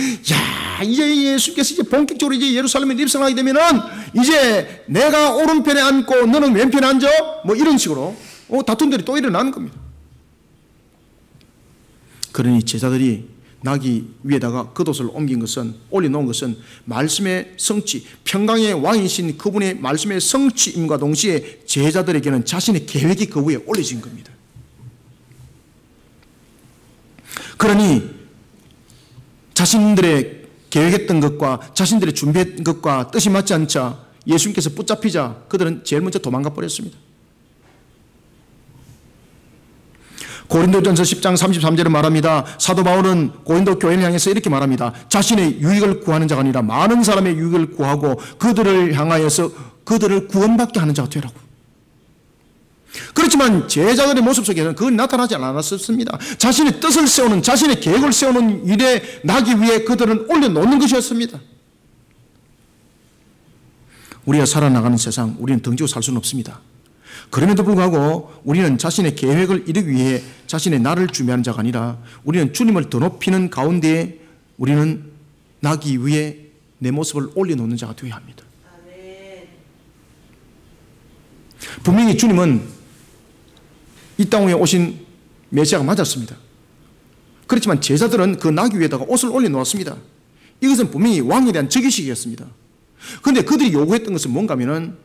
예수님께서 이제 본격적으로 이제 예루살렘에 입성하게 되면은 이제 내가 오른편에 앉고 너는 왼편에 앉아, 뭐 이런 식으로 다툼들이 또 일어나는 겁니다. 그러니 제자들이 나귀 위에다가 겉옷을 올려놓은 것은 말씀의 성취, 평강의 왕이신 그분의 말씀의 성취임과 동시에 제자들에게는 자신의 계획이 그 위에 올려진 겁니다. 그러니 자신들의 계획했던 것과 자신들의 준비한 것과 뜻이 맞지 않자 예수님께서 붙잡히자 그들은 제일 먼저 도망가 버렸습니다. 고린도전서 10장 33절에 말합니다. 사도 바울은 고린도 교회를 향해서 이렇게 말합니다. 자신의 유익을 구하는 자가 아니라 많은 사람의 유익을 구하고 그들을 향하여서 그들을 구원받게 하는 자가 되라고. 그렇지만 제자들의 모습 속에서는 그건 나타나지 않았습니다. 자신의 뜻을 세우는, 자신의 계획을 세우는 일에 나기 위해 그들은 올려놓는 것이었습니다. 우리가 살아나가는 세상, 우리는 등지고 살 수는 없습니다. 그럼에도 불구하고 우리는 자신의 계획을 이루기 위해 자신의 나를 준비하는 자가 아니라 우리는 주님을 더 높이는 가운데에 우리는 나기 위해 내 모습을 올려놓는 자가 되어야 합니다. 분명히 주님은 이 땅에 오신 메시아가 맞았습니다. 그렇지만 제자들은 그 나귀 위에다가 옷을 올려놓았습니다. 이것은 분명히 왕에 대한 즉위식이었습니다. 그런데 그들이 요구했던 것은 뭔가 하면은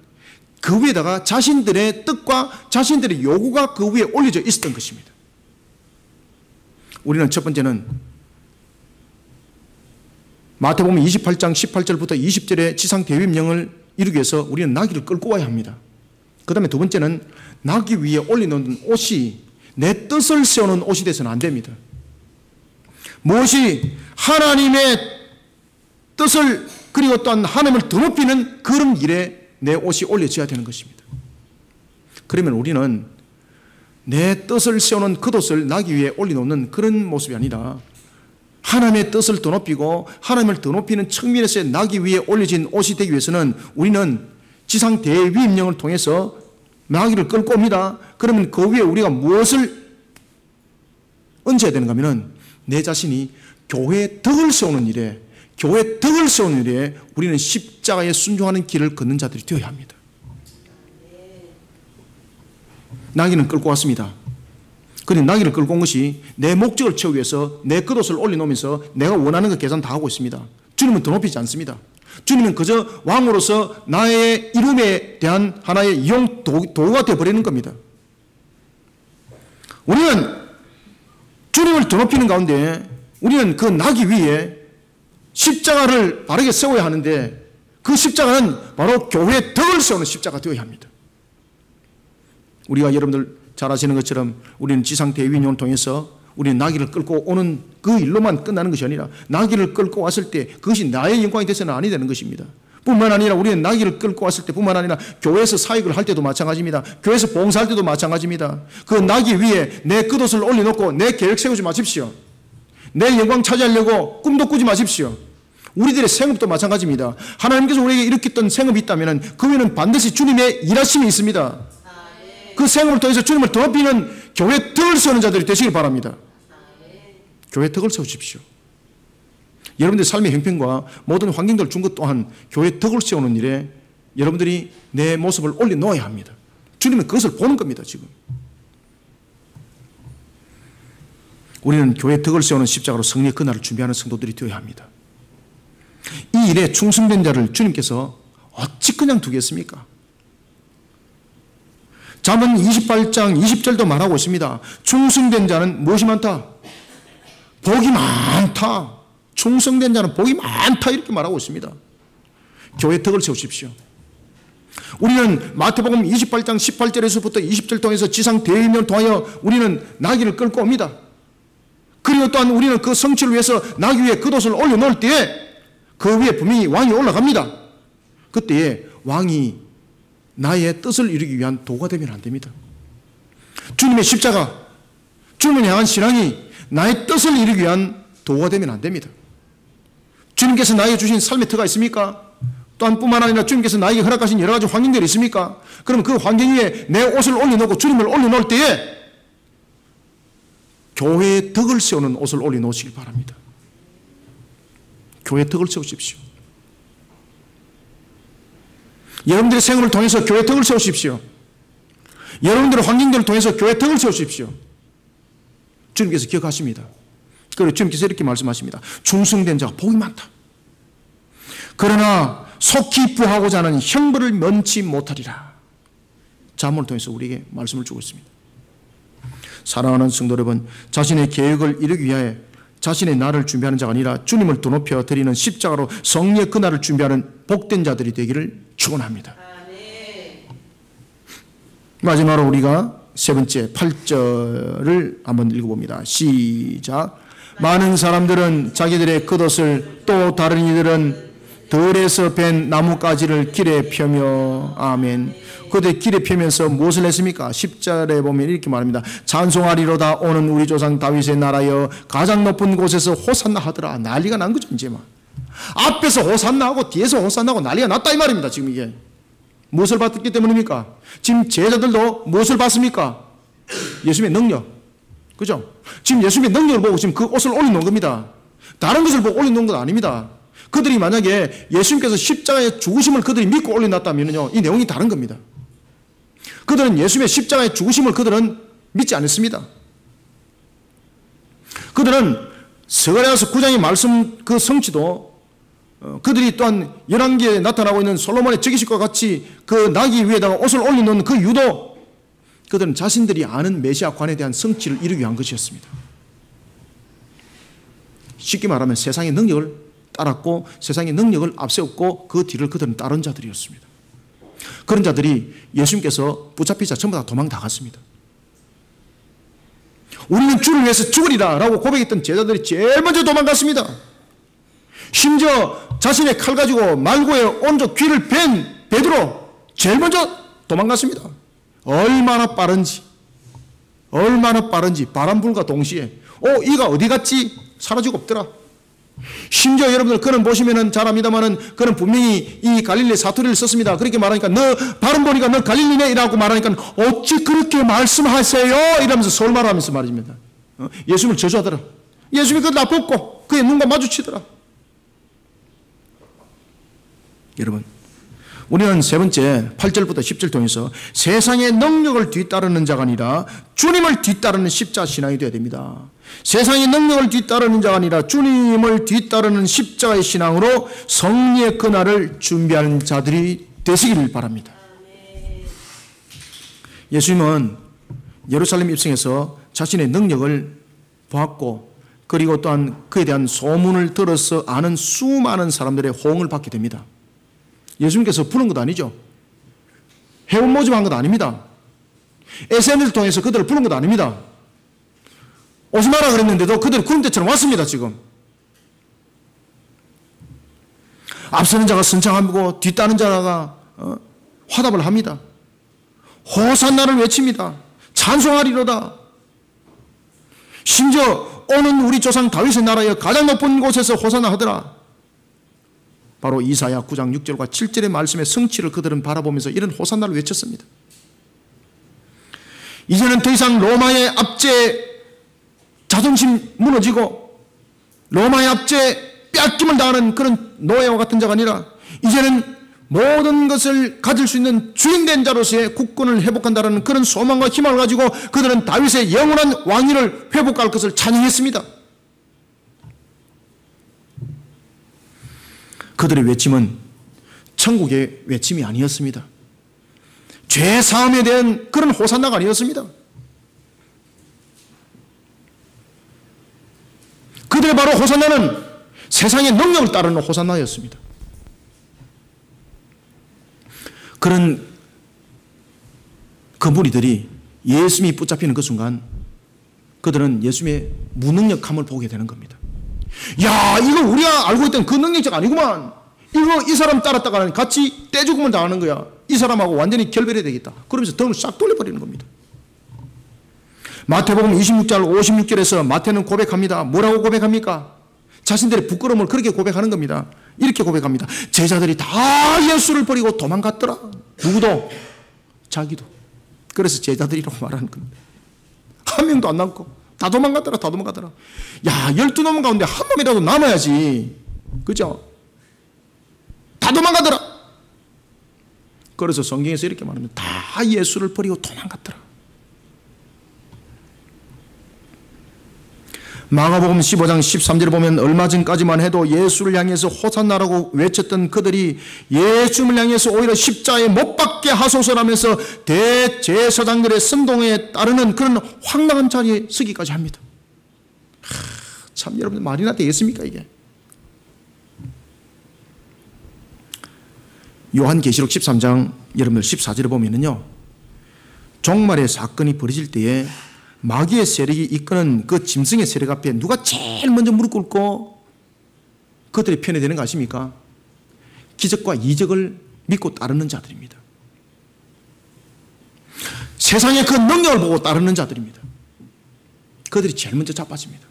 그 위에다가 자신들의 뜻과 자신들의 요구가 그 위에 올려져 있었던 것입니다. 우리는 첫 번째는 마태복음 28장 18절부터 20절의 지상 대위명령을 이루기 위해서 우리는 나귀를 끌고 와야 합니다. 그 다음에 두 번째는 나귀 위에 올려놓는 옷이 내 뜻을 세우는 옷이 돼서는 안 됩니다. 무엇이 하나님의 뜻을 그리고 또한 하나님을 더 높이는 그런 일에 내 옷이 올려져야 되는 것입니다. 그러면 우리는 내 뜻을 세우는 겉옷을 나귀 위에 올려놓는 그런 모습이 아니라 하나님의 뜻을 더 높이고 하나님을 더 높이는 측면에서의 나귀 위에 올려진 옷이 되기 위해서는 우리는 지상 대위임령을 통해서 나귀를 끌고 옵니다. 그러면 그 위에 우리가 무엇을 얹어야 되는가 하면 내 자신이 교회의 덕을 세우는 일에, 교회 덕을 세우는 일에 우리는 십자가에 순종하는 길을 걷는 자들이 되어야 합니다. 나귀는 끌고 왔습니다. 그런데 나귀를 끌고 온 것이 내 목적을 채우기 위해서 내 겉옷을 올려놓으면서 내가 원하는 것 계산 다 하고 있습니다. 주님은 더 높이지 않습니다. 주님은 그저 왕으로서 나의 이름에 대한 하나의 이용 도구가 되어버리는 겁니다. 우리는 주님을 더 높이는 가운데 우리는 그 나귀 위에 십자가를 바르게 세워야 하는데 그 십자가는 바로 교회의 덕을 세우는 십자가 되어야 합니다. 우리가 여러분들 잘 아시는 것처럼 우리는 지상대위원을 통해서 우리는 나귀를 끌고 오는 그 일로만 끝나는 것이 아니라 나귀를 끌고 왔을 때 그것이 나의 영광이 돼서는 아니 되는 것입니다. 뿐만 아니라 우리는 나귀를 끌고 왔을 때 뿐만 아니라 교회에서 사역을 할 때도 마찬가지입니다. 교회에서 봉사할 때도 마찬가지입니다. 그 나귀 위에 내 겉옷을 올려놓고 내 계획 세우지 마십시오. 내 영광 차지하려고 꿈도 꾸지 마십시오. 우리들의 생업도 마찬가지입니다. 하나님께서 우리에게 일으켰던 생업이 있다면 그 위에는 반드시 주님의 일하심이 있습니다. 그 생업을 통해서 주님을 더 높이는 교회 덕을 세우는 자들이 되시길 바랍니다. 교회 덕을 세우십시오. 여러분들의 삶의 형편과 모든 환경들을 준 것 또한 교회 덕을 세우는 일에 여러분들이 내 모습을 올려놓아야 합니다. 주님은 그것을 보는 겁니다. 지금 우리는 교회 덕을 세우는 십자가로 승리의 그날을 준비하는 성도들이 되어야 합니다. 이 일에 충성된 자를 주님께서 어찌 그냥 두겠습니까? 잠언 28장 20절도 말하고 있습니다. 충성된 자는 무엇이 많다? 복이 많다. 충성된 자는 복이 많다 이렇게 말하고 있습니다. 교회 덕을 세우십시오. 우리는 마태복음 28장 18절에서부터 20절 통해서 지상 대의면을 통하여 우리는 나귀를 끌고 옵니다. 그리고 또한 우리는 그 성취를 위해서 나귀 위에 겉옷을 올려놓을 때에 그 위에 분명히 왕이 올라갑니다. 그때에 왕이 나의 뜻을 이루기 위한 도구가 되면 안 됩니다. 주님의 십자가, 주님을 향한 신앙이 나의 뜻을 이루기 위한 도구가 되면 안 됩니다. 주님께서 나에게 주신 삶의 터가 있습니까? 또한 뿐만 아니라 주님께서 나에게 허락하신 여러 가지 환경들이 있습니까? 그럼 그 환경 위에 내 옷을 올려놓고 주님을 올려놓을 때에 교회의 덕을 세우는 옷을 올려놓으시길 바랍니다. 교회의 덕을 세우십시오. 여러분들의 생업을 통해서 교회 덕을 세우십시오. 여러분들의 환경들을 통해서 교회 덕을 세우십시오. 주님께서 기억하십니다. 그리고 주님께서 이렇게 말씀하십니다. 충성된 자가 복이 많다. 그러나 속히 부하고자 하는 형벌을 면치 못하리라. 잠언을 통해서 우리에게 말씀을 주고 있습니다. 사랑하는 성도 여러분, 자신의 계획을 이루기 위하여 자신의 날을 준비하는 자가 아니라 주님을 더 높여 드리는 십자가로 성리의 그날을 준비하는 복된 자들이 되기를 축원합니다. 마지막으로 우리가 세 번째 8절을 한번 읽어봅니다. 시작. 많은 사람들은 자기들의 겉옷을 또 다른 이들은 들에서 벤 나뭇가지를 길에 펴며 아멘. 그들 길에 펴면서 무엇을 했습니까? 10절에 보면 이렇게 말합니다. 찬송하리로다 오는 우리 조상 다윗의 나라여 가장 높은 곳에서 호산나 하더라. 난리가 난 거죠. 이제 막 앞에서 호산나 하고 뒤에서 호산나 하고 난리가 났다 이 말입니다. 지금 이게 무엇을 받았기 때문입니까? 지금 제자들도 무엇을 받습니까? 예수님의 능력, 그죠? 지금 예수님의 능력을 보고 지금 그 옷을 올려놓은 겁니다. 다른 것을 보고 올려놓은 건 아닙니다. 그들이 만약에 예수님께서 십자가의 죽으심을 그들이 믿고 올려놨다면요, 이 내용이 다른 겁니다. 그들은 예수님의 십자가의 죽으심을 그들은 믿지 않았습니다. 그들은 스가랴서 9장의 말씀 그 성취도 그들이 또한 열왕기에 나타나고 있는 솔로몬의 즉위식과 같이 그 나귀 위에다가 옷을 올려놓은 그 유도, 그들은 자신들이 아는 메시아관에 대한 성취를 이루기 위한 것이었습니다. 쉽게 말하면 세상의 능력을 따랐고 세상의 능력을 앞세웠고 그 뒤를 그들은 따른 자들이었습니다. 그런 자들이 예수님께서 붙잡히자 전부 다 도망 다 갔습니다. 우리는 주를 위해서 죽으리라 라고 고백했던 제자들이 제일 먼저 도망갔습니다. 심지어 자신의 칼 가지고 말고에 온조 귀를 벤 베드로 제일 먼저 도망갔습니다. 얼마나 빠른지 바람불과 동시에 이가 어디 갔지? 사라지고 없더라. 심지어 여러분들 그는 보시면은 잘 압니다만은 그는 분명히 이 갈릴리 사투리를 썼습니다. 그렇게 말하니까 너 발음 보니까 너 갈릴리네 이라고 말하니까 어찌 그렇게 말씀하세요? 이러면서 서울말 하면서 말입니다. 예수님을 저주하더라. 예수님이 그걸 다 벗고 그의 눈과 마주치더라. 여러분, 우리는 세 번째 8절부터 10절 통해서 세상의 능력을 뒤따르는 자가 아니라 주님을 뒤따르는 십자가 신앙이 되어야 됩니다. 세상의 능력을 뒤따르는 자가 아니라 주님을 뒤따르는 십자가의 신앙으로 승리의 그날을 준비하는 자들이 되시기를 바랍니다. 예수님은 예루살렘 입성에서 자신의 능력을 보았고, 그리고 또한 그에 대한 소문을 들어서 아는 수많은 사람들의 호응을 받게 됩니다. 예수님께서 부른 것 아니죠. 회원 모집한 것 아닙니다. SNS를 통해서 그들을 부른 것 아닙니다. 오지 마라 그랬는데도 그들이 구름 때처럼 왔습니다. 지금 앞서는 자가 선창하고 뒤따르는 자가 화답을 합니다. 호산나를 외칩니다. 찬송하리로다. 심지어 오는 우리 조상 다윗의 나라에 가장 높은 곳에서 호산나 하더라. 바로 이사야 9장 6절과 7절의 말씀의 성취를 그들은 바라보면서 이런 호산나를 외쳤습니다. 이제는 더 이상 로마의 압제, 자존심 무너지고 로마의 압제, 빼앗김을 당하는 그런 노예와 같은 자가 아니라 이제는 모든 것을 가질 수 있는 주인된 자로서의 국권을 회복한다는 그런 소망과 희망을 가지고 그들은 다윗의 영원한 왕위를 회복할 것을 찬양했습니다. 그들의 외침은 천국의 외침이 아니었습니다. 죄 사함에 대한 그런 호산나가 아니었습니다. 그들의 바로 호산나는 세상의 능력을 따르는 호산나였습니다. 그런 그 무리들이 예수님이 붙잡히는 그 순간 그들은 예수님의 무능력함을 보게 되는 겁니다. 야, 이거 우리가 알고 있던 그 능력자가 아니구만. 이거 이 사람 따랐다가는 같이 떼죽음을 당하는 거야. 이 사람하고 완전히 결별해야 되겠다. 그러면서 등을 싹 돌려버리는 겁니다. 마태복음 26절 56절에서 마태는 고백합니다. 뭐라고 고백합니까? 자신들의 부끄러움을 그렇게 고백하는 겁니다. 이렇게 고백합니다. 제자들이 다 예수를 버리고 도망갔더라. 누구도? 자기도. 그래서 제자들이라고 말하는 겁니다. 한 명도 안 남고 다 도망갔더라. 다 도망가더라. 야, 12놈 가운데 한 놈이라도 남아야지. 그죠? 다 도망가더라. 그래서 성경에서 이렇게 말합니다. 다 예수를 버리고 도망갔더라. 마가복음 15장 13절을 보면 얼마 전까지만 해도 예수를 향해서 호산나라고 외쳤던 그들이 예수를 향해서 오히려 십자가에 못 박게 하소서라면서 대제사장들의 선동에 따르는 그런 황당한 자리에 서기까지 합니다. 참 여러분 말이나 되겠습니까 이게? 요한계시록 13장 여러분들 14절에 보면은요, 종말의 사건이 벌어질 때에 마귀의 세력이 이끄는 그 짐승의 세력 앞에 누가 제일 먼저 무릎 꿇고 그들의 편에 되는 거 아십니까? 기적과 이적을 믿고 따르는 자들입니다. 세상의 그 능력을 보고 따르는 자들입니다. 그들이 제일 먼저 자빠집니다.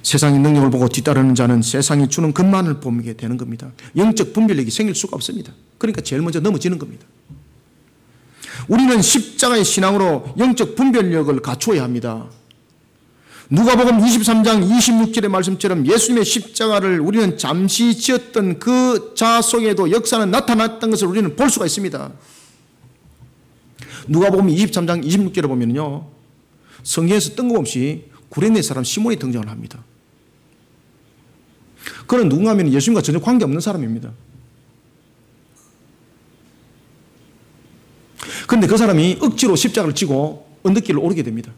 세상의 능력을 보고 뒤따르는 자는 세상이 주는 것만을 보게 되는 겁니다. 영적 분별력이 생길 수가 없습니다. 그러니까 제일 먼저 넘어지는 겁니다. 우리는 십자가의 신앙으로 영적 분별력을 갖추어야 합니다. 누가복음 23장 26절의 말씀처럼 예수님의 십자가를 우리는 잠시 지었던 그 자 속에도 역사는 나타났던 것을 우리는 볼 수가 있습니다. 누가복음 23장 26절에 보면요, 성경에서 뜬금없이 구레네 사람 시몬이 등장을 합니다. 그는 누군가 하면 예수님과 전혀 관계없는 사람입니다. 그런데 그 사람이 억지로 십자가를 지고 언덕길을 오르게 됩니다.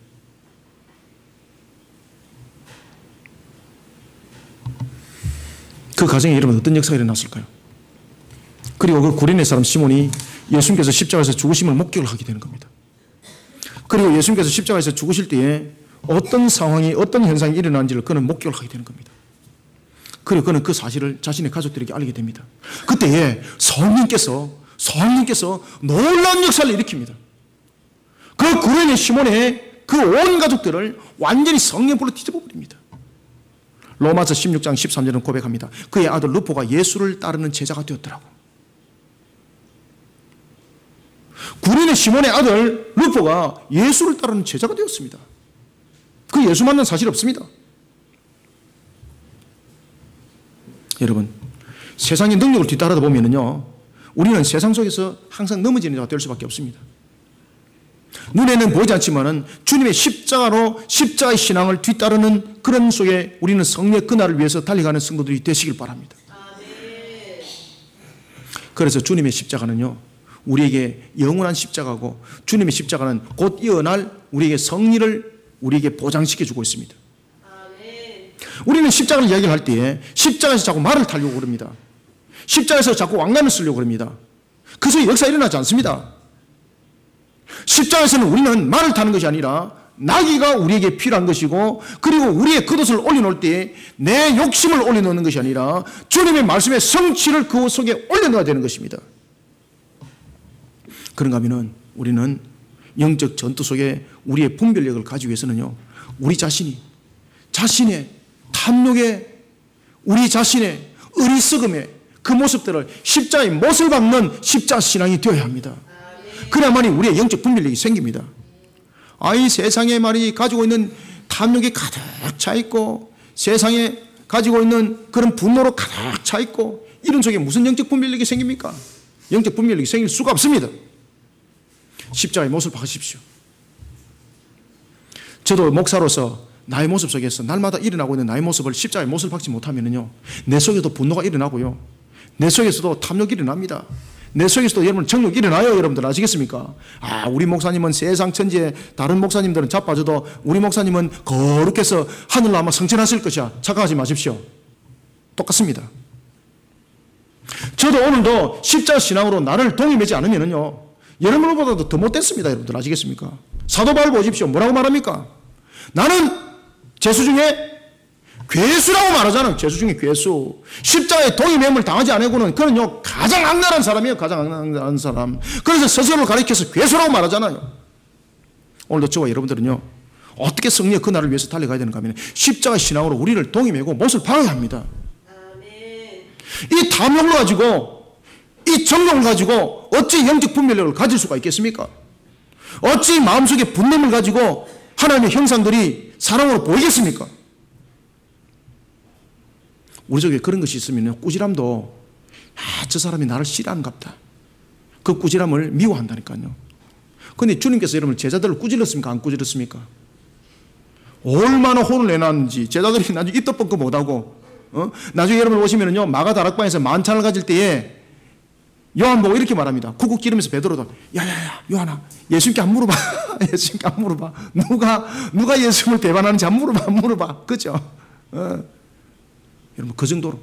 그 가정에 여러분 어떤 역사가 일어났을까요? 그리고 그 구레네 사람 시몬이 예수님께서 십자가에서 죽으심을 목격을 하게 되는 겁니다. 그리고 예수님께서 십자가에서 죽으실 때에 어떤 상황이, 어떤 현상이 일어난지를 그는 목격을 하게 되는 겁니다. 그리고 그는 그 사실을 자신의 가족들에게 알게 됩니다. 그때에 성령께서 놀라운 역사를 일으킵니다. 그 구레네 시몬의 그 온 가족들을 완전히 성령불로 뒤집어버립니다. 로마서 16장 13절은 고백합니다. 그의 아들 루포가 예수를 따르는 제자가 되었더라고. 구레네 시몬의 아들 루포가 예수를 따르는 제자가 되었습니다. 그 예수 만난 사실 없습니다. 여러분, 세상의 능력을 뒤따르다 보면은요, 우리는 세상 속에서 항상 넘어지는 자가 될 수밖에 없습니다. 눈에는 보이지 않지만은 주님의 십자가로 십자가의 신앙을 뒤따르는 그런 속에 우리는 성령의 그날을 위해서 달려가는 성도들이 되시길 바랍니다. 그래서 주님의 십자가는요, 우리에게 영원한 십자가고 주님의 십자가는 곧 이어날 우리에게 성리를 우리에게 보장시켜 주고 있습니다. 우리는 십자가를 이야기할 때에 십자가에서 자꾸 말을 타려고 그럽니다. 십자가에서 자꾸 왕관을 쓰려고 그럽니다. 그 속에 역사가 일어나지 않습니다. 십자가에서는 우리는 말을 타는 것이 아니라 나귀가 우리에게 필요한 것이고, 그리고 우리의 겉옷을 올려놓을 때 내 욕심을 올려놓는 것이 아니라 주님의 말씀의 성취를 그 속에 올려놓아야 되는 것입니다. 그런가 하면 우리는 영적 전투 속에 우리의 분별력을 가지기 위해서는요, 우리 자신의 탐욕에, 우리 자신의 어리석음에 그 모습들을 십자가의 못을 박는 십자 신앙이 되어야 합니다. 그래야만이 우리의 영적 분별력이 생깁니다. 이 세상에 말이 가지고 있는 탐욕이 가득 차 있고, 세상에 가지고 있는 그런 분노로 가득 차 있고, 이런 속에 무슨 영적 분별력이 생깁니까? 영적 분별력이 생길 수가 없습니다. 십자가의 못을 박으십시오. 저도 목사로서 나의 모습 속에서 날마다 일어나고 있는 나의 모습을 십자가의 못을 박지 못하면요, 내 속에도 분노가 일어나고요, 내 속에서도 탐욕이 일어납니다. 내 속에서도 여러분 정욕이 일어나요. 여러분들 아시겠습니까? 우리 목사님은 세상 천지에 다른 목사님들은 자빠져도 우리 목사님은 거룩해서 하늘로 아마 성천하실 것이야. 착각하지 마십시오. 똑같습니다. 저도 오늘도 십자가 신앙으로 나를 동임하지 않으면요, 여러분보다도 더 못됐습니다. 여러분들 아시겠습니까? 사도 바울 보십시오. 뭐라고 말합니까? 나는 죄수 중에 괴수라고 말하잖아요. 죄수 중에 괴수. 십자가에 동임됨을 당하지 않고는 그는요, 가장 악랄한 사람이에요. 가장 악랄한 사람. 그래서 스스로를 가리켜서 괴수라고 말하잖아요. 오늘도 저와 여러분들은요, 어떻게 성령의 그날을 위해서 달려가야 되는가 하면 십자가 신앙으로 우리를 동임하고 못을 박아야 합니다. 이 탐욕을 가지고, 이 정욕을 가지고 어찌 영적 분별력을 가질 수가 있겠습니까? 어찌 마음속에 분냄을 가지고 하나님의 형상들이 사랑으로 보이겠습니까? 우리 속에 그런 것이 있으면 꾸지람도 저 사람이 나를 싫어하는갑다, 그 꾸지람을 미워한다니까요. 그런데 주님께서 여러분 제자들을 꾸질렀습니까? 안 꾸질렀습니까? 얼마나 혼을 내놨는지 제자들이 나중에 입도 뻥끗 못하고, 나중에 여러분 보시면요, 마가 다락방에서 만찬을 가질 때에 요한 보고 이렇게 말합니다. 쿡쿡 찌르면서 베드로도, 야야야 요한아, 예수님께 안 물어봐. 예수님께 안 물어봐. 누가 예수님을 배반하는지 안 물어봐. 그죠? 여러분 그 정도로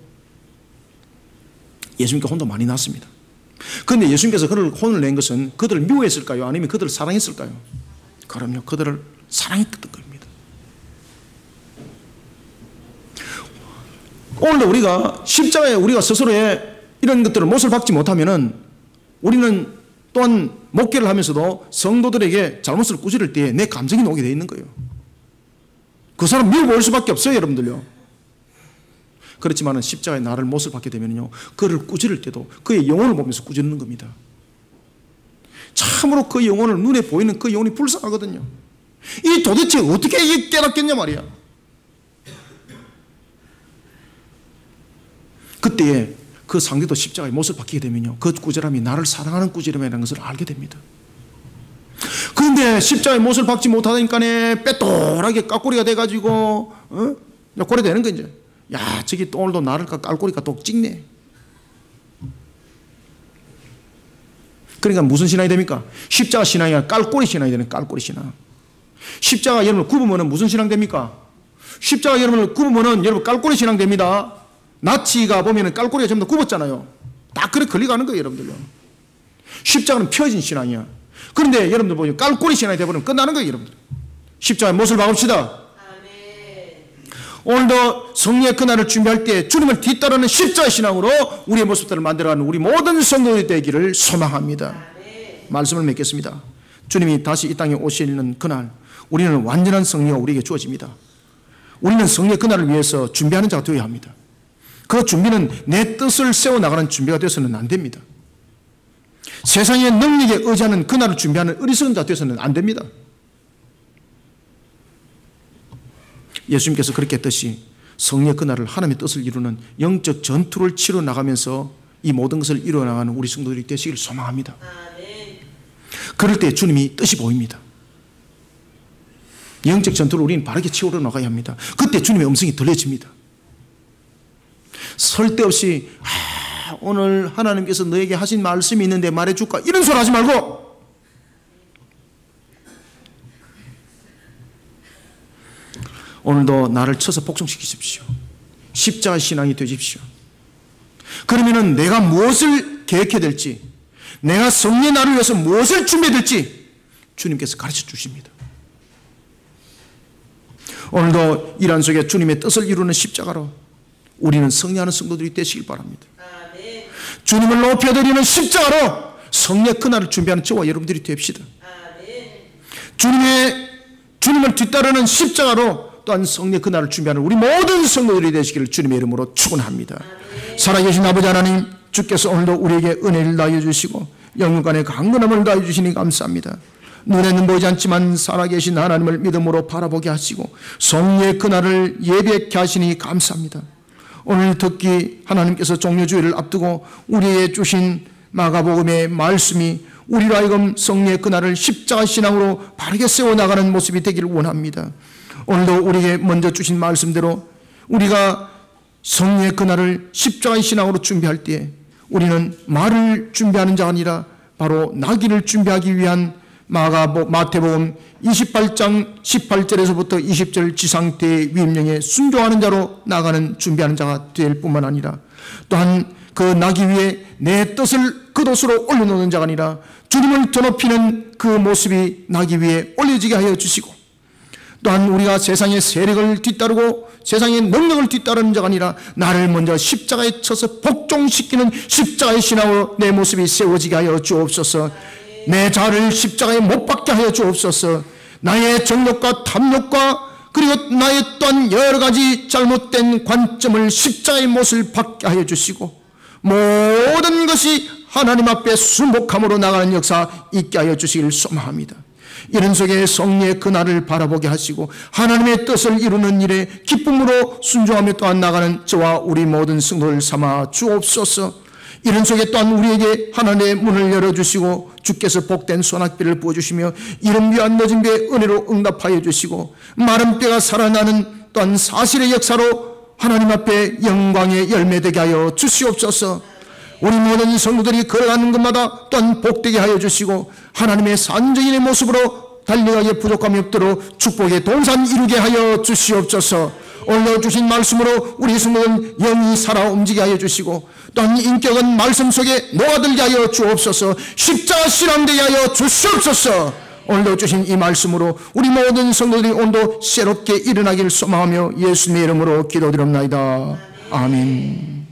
예수님께 혼도 많이 났습니다. 그런데 예수님께서 그를 혼을 낸 것은 그들을 미워했을까요? 아니면 그들을 사랑했을까요? 그럼요, 그들을 사랑했던 겁니다. 오늘도 우리가 십자가에 우리가 스스로의 이런 것들을 못을 박지 못하면은 우리는 또한 목회를 하면서도 성도들에게 잘못을 꾸지를 때 내 감정이 오게 되어 있는 거예요. 그 사람 미워 보일 수밖에 없어요. 여러분들요. 그렇지만 십자가에 나를 못을 박게 되면요, 그를 꾸지를 때도 그의 영혼을 보면서 꾸짖는 겁니다. 참으로 그 영혼을, 눈에 보이는 그 영혼이 불쌍하거든요. 이 도대체 어떻게 깨닫겠냐 말이야. 그때에 그 상대도 십자가에 못을 박히게 되면요, 그 꾸지람이 나를 사랑하는 꾸지람이라는 것을 알게 됩니다. 그런데 십자가에 못을 박지 못하니까 빼똘하게 깍꼬리가 돼가지고 꼬리 되는 거 이제. 야, 저기 또 오늘도 나를 깔꼬리가 또 찍네. 그러니까 무슨 신앙이 됩니까? 십자가 신앙이 아니라 깔꼬리 신앙이 되는 깔꼬리 신앙. 십자가 여러분을 굽으면 무슨 신앙 됩니까? 십자가 여러분을 굽으면 여러분 깔꼬리 신앙 됩니다. 나치가 보면 깔꼬리가 전부 다 굽었잖아요. 딱 그렇게 걸려가는 거예요, 여러분들요. 십자가는 펴진 신앙이야. 그런데 여러분들 보면 깔꼬리 신앙이 되어버리면 끝나는 거예요, 여러분들. 십자가에 못을 박읍시다. 오늘도 성령의 그날을 준비할 때 주님을 뒤따르는 십자가 신앙으로 우리의 모습들을 만들어가는 우리 모든 성도들이 되기를 소망합니다. 말씀을 맺겠습니다. 주님이 다시 이 땅에 오시는 그날 우리는 완전한 성령이 우리에게 주어집니다. 우리는 성령의 그날을 위해서 준비하는 자가 되어야 합니다. 그 준비는 내 뜻을 세워나가는 준비가 되어서는 안 됩니다. 세상의 능력에 의지하는 그날을 준비하는 어리석은 자 되어서는 안 됩니다. 예수님께서 그렇게 했듯이 성령의 그날을 하나님의 뜻을 이루는 영적 전투를 치러 나가면서 이 모든 것을 이루어 나가는 우리 성도들이 되시기를 소망합니다. 그럴 때 주님이 뜻이 보입니다. 영적 전투를 우리는 바르게 치러 나가야 합니다. 그때 주님의 음성이 들려집니다. 쓸데없이 오늘 하나님께서 너에게 하신 말씀이 있는데 말해줄까 이런 소리 하지 말고 오늘도 나를 쳐서 복종시키십시오. 십자가 신앙이 되십시오. 그러면은 내가 무엇을 계획해야 될지, 내가 성령의 나를 위해서 무엇을 준비해야 될지 주님께서 가르쳐 주십니다. 오늘도 일 안 속에 주님의 뜻을 이루는 십자가로 우리는 승리하는 성도들이 되시길 바랍니다. 주님을 높여드리는 십자가로 성령의 그날을 준비하는 저와 여러분들이 됩시다. 주님을 뒤따르는 십자가로 또한 성령의 그날을 준비하는 우리 모든 성도들이 되시기를 주님의 이름으로 축원합니다. 살아계신 아버지 하나님, 주께서 오늘도 우리에게 은혜를 다해 주시고 영육간의 강건함을 다해 주시니 감사합니다. 눈에는 보이지 않지만 살아계신 하나님을 믿음으로 바라보게 하시고 성령의 그날을 예비케 하시니 감사합니다. 오늘 특히 하나님께서 종료주일을 앞두고 우리에게 주신 마가복음의 말씀이 우리로 하여금 성령의 그날을 십자가 신앙으로 바르게 세워나가는 모습이 되기를 원합니다. 오늘도 우리에게 먼저 주신 말씀대로 우리가 성령의 그날을 십자가의 신앙으로 준비할 때에 우리는 말을 준비하는 자가 아니라 바로 나귀를 준비하기 위한 마태복음 28장 18절에서부터 20절 지상태의 위임령에 순종하는 자로 나가는 준비하는 자가 될 뿐만 아니라 또한 그 나귀 위에 내 뜻을 그돛으로 올려놓는 자가 아니라 주님을 더높이는 그 모습이 나귀 위에 올려지게 하여 주시고 또한 우리가 세상의 세력을 뒤따르고 세상의 능력을 뒤따르는 자가 아니라 나를 먼저 십자가에 쳐서 복종시키는 십자가의 신앙으로 내 모습이 세워지게 하여 주옵소서. 내 자를 십자가에 못 박게 하여 주옵소서. 나의 정욕과 탐욕과 그리고 나의 또한 여러 가지 잘못된 관점을 십자가의 못을 박게 하여 주시고 모든 것이 하나님 앞에 순복함으로 나가는 역사 있게 하여 주시기를 소망합니다. 이런 속에 성령의 그날을 바라보게 하시고 하나님의 뜻을 이루는 일에 기쁨으로 순종하며 또한 나가는 저와 우리 모든 성도를 삼아 주옵소서. 이런 속에 또한 우리에게 하나님의 문을 열어주시고 주께서 복된 소낙비를 부어주시며 이른 뼈와 늦은 뼈의 은혜로 응답하여 주시고 마른 뼈가 살아나는 또한 사실의 역사로 하나님 앞에 영광의 열매되게 하여 주시옵소서. 우리 모든 성도들이 걸어가는 것마다 또한 복되게 하여 주시고 하나님의 산정인의 모습으로 달려가기에 부족함이 없도록 축복의 동산 이루게 하여 주시옵소서. 오늘 주신 말씀으로 우리 성도는 영이 살아 움직이게 하여 주시고 또한 인격은 말씀 속에 녹아들게 하여 주옵소서. 십자가 실현되게 하여 주시옵소서. 오늘도 주신 이 말씀으로 우리 모든 성도들이 오늘도 새롭게 일어나기를 소망하며 예수님의 이름으로 기도드립니다. 아멘.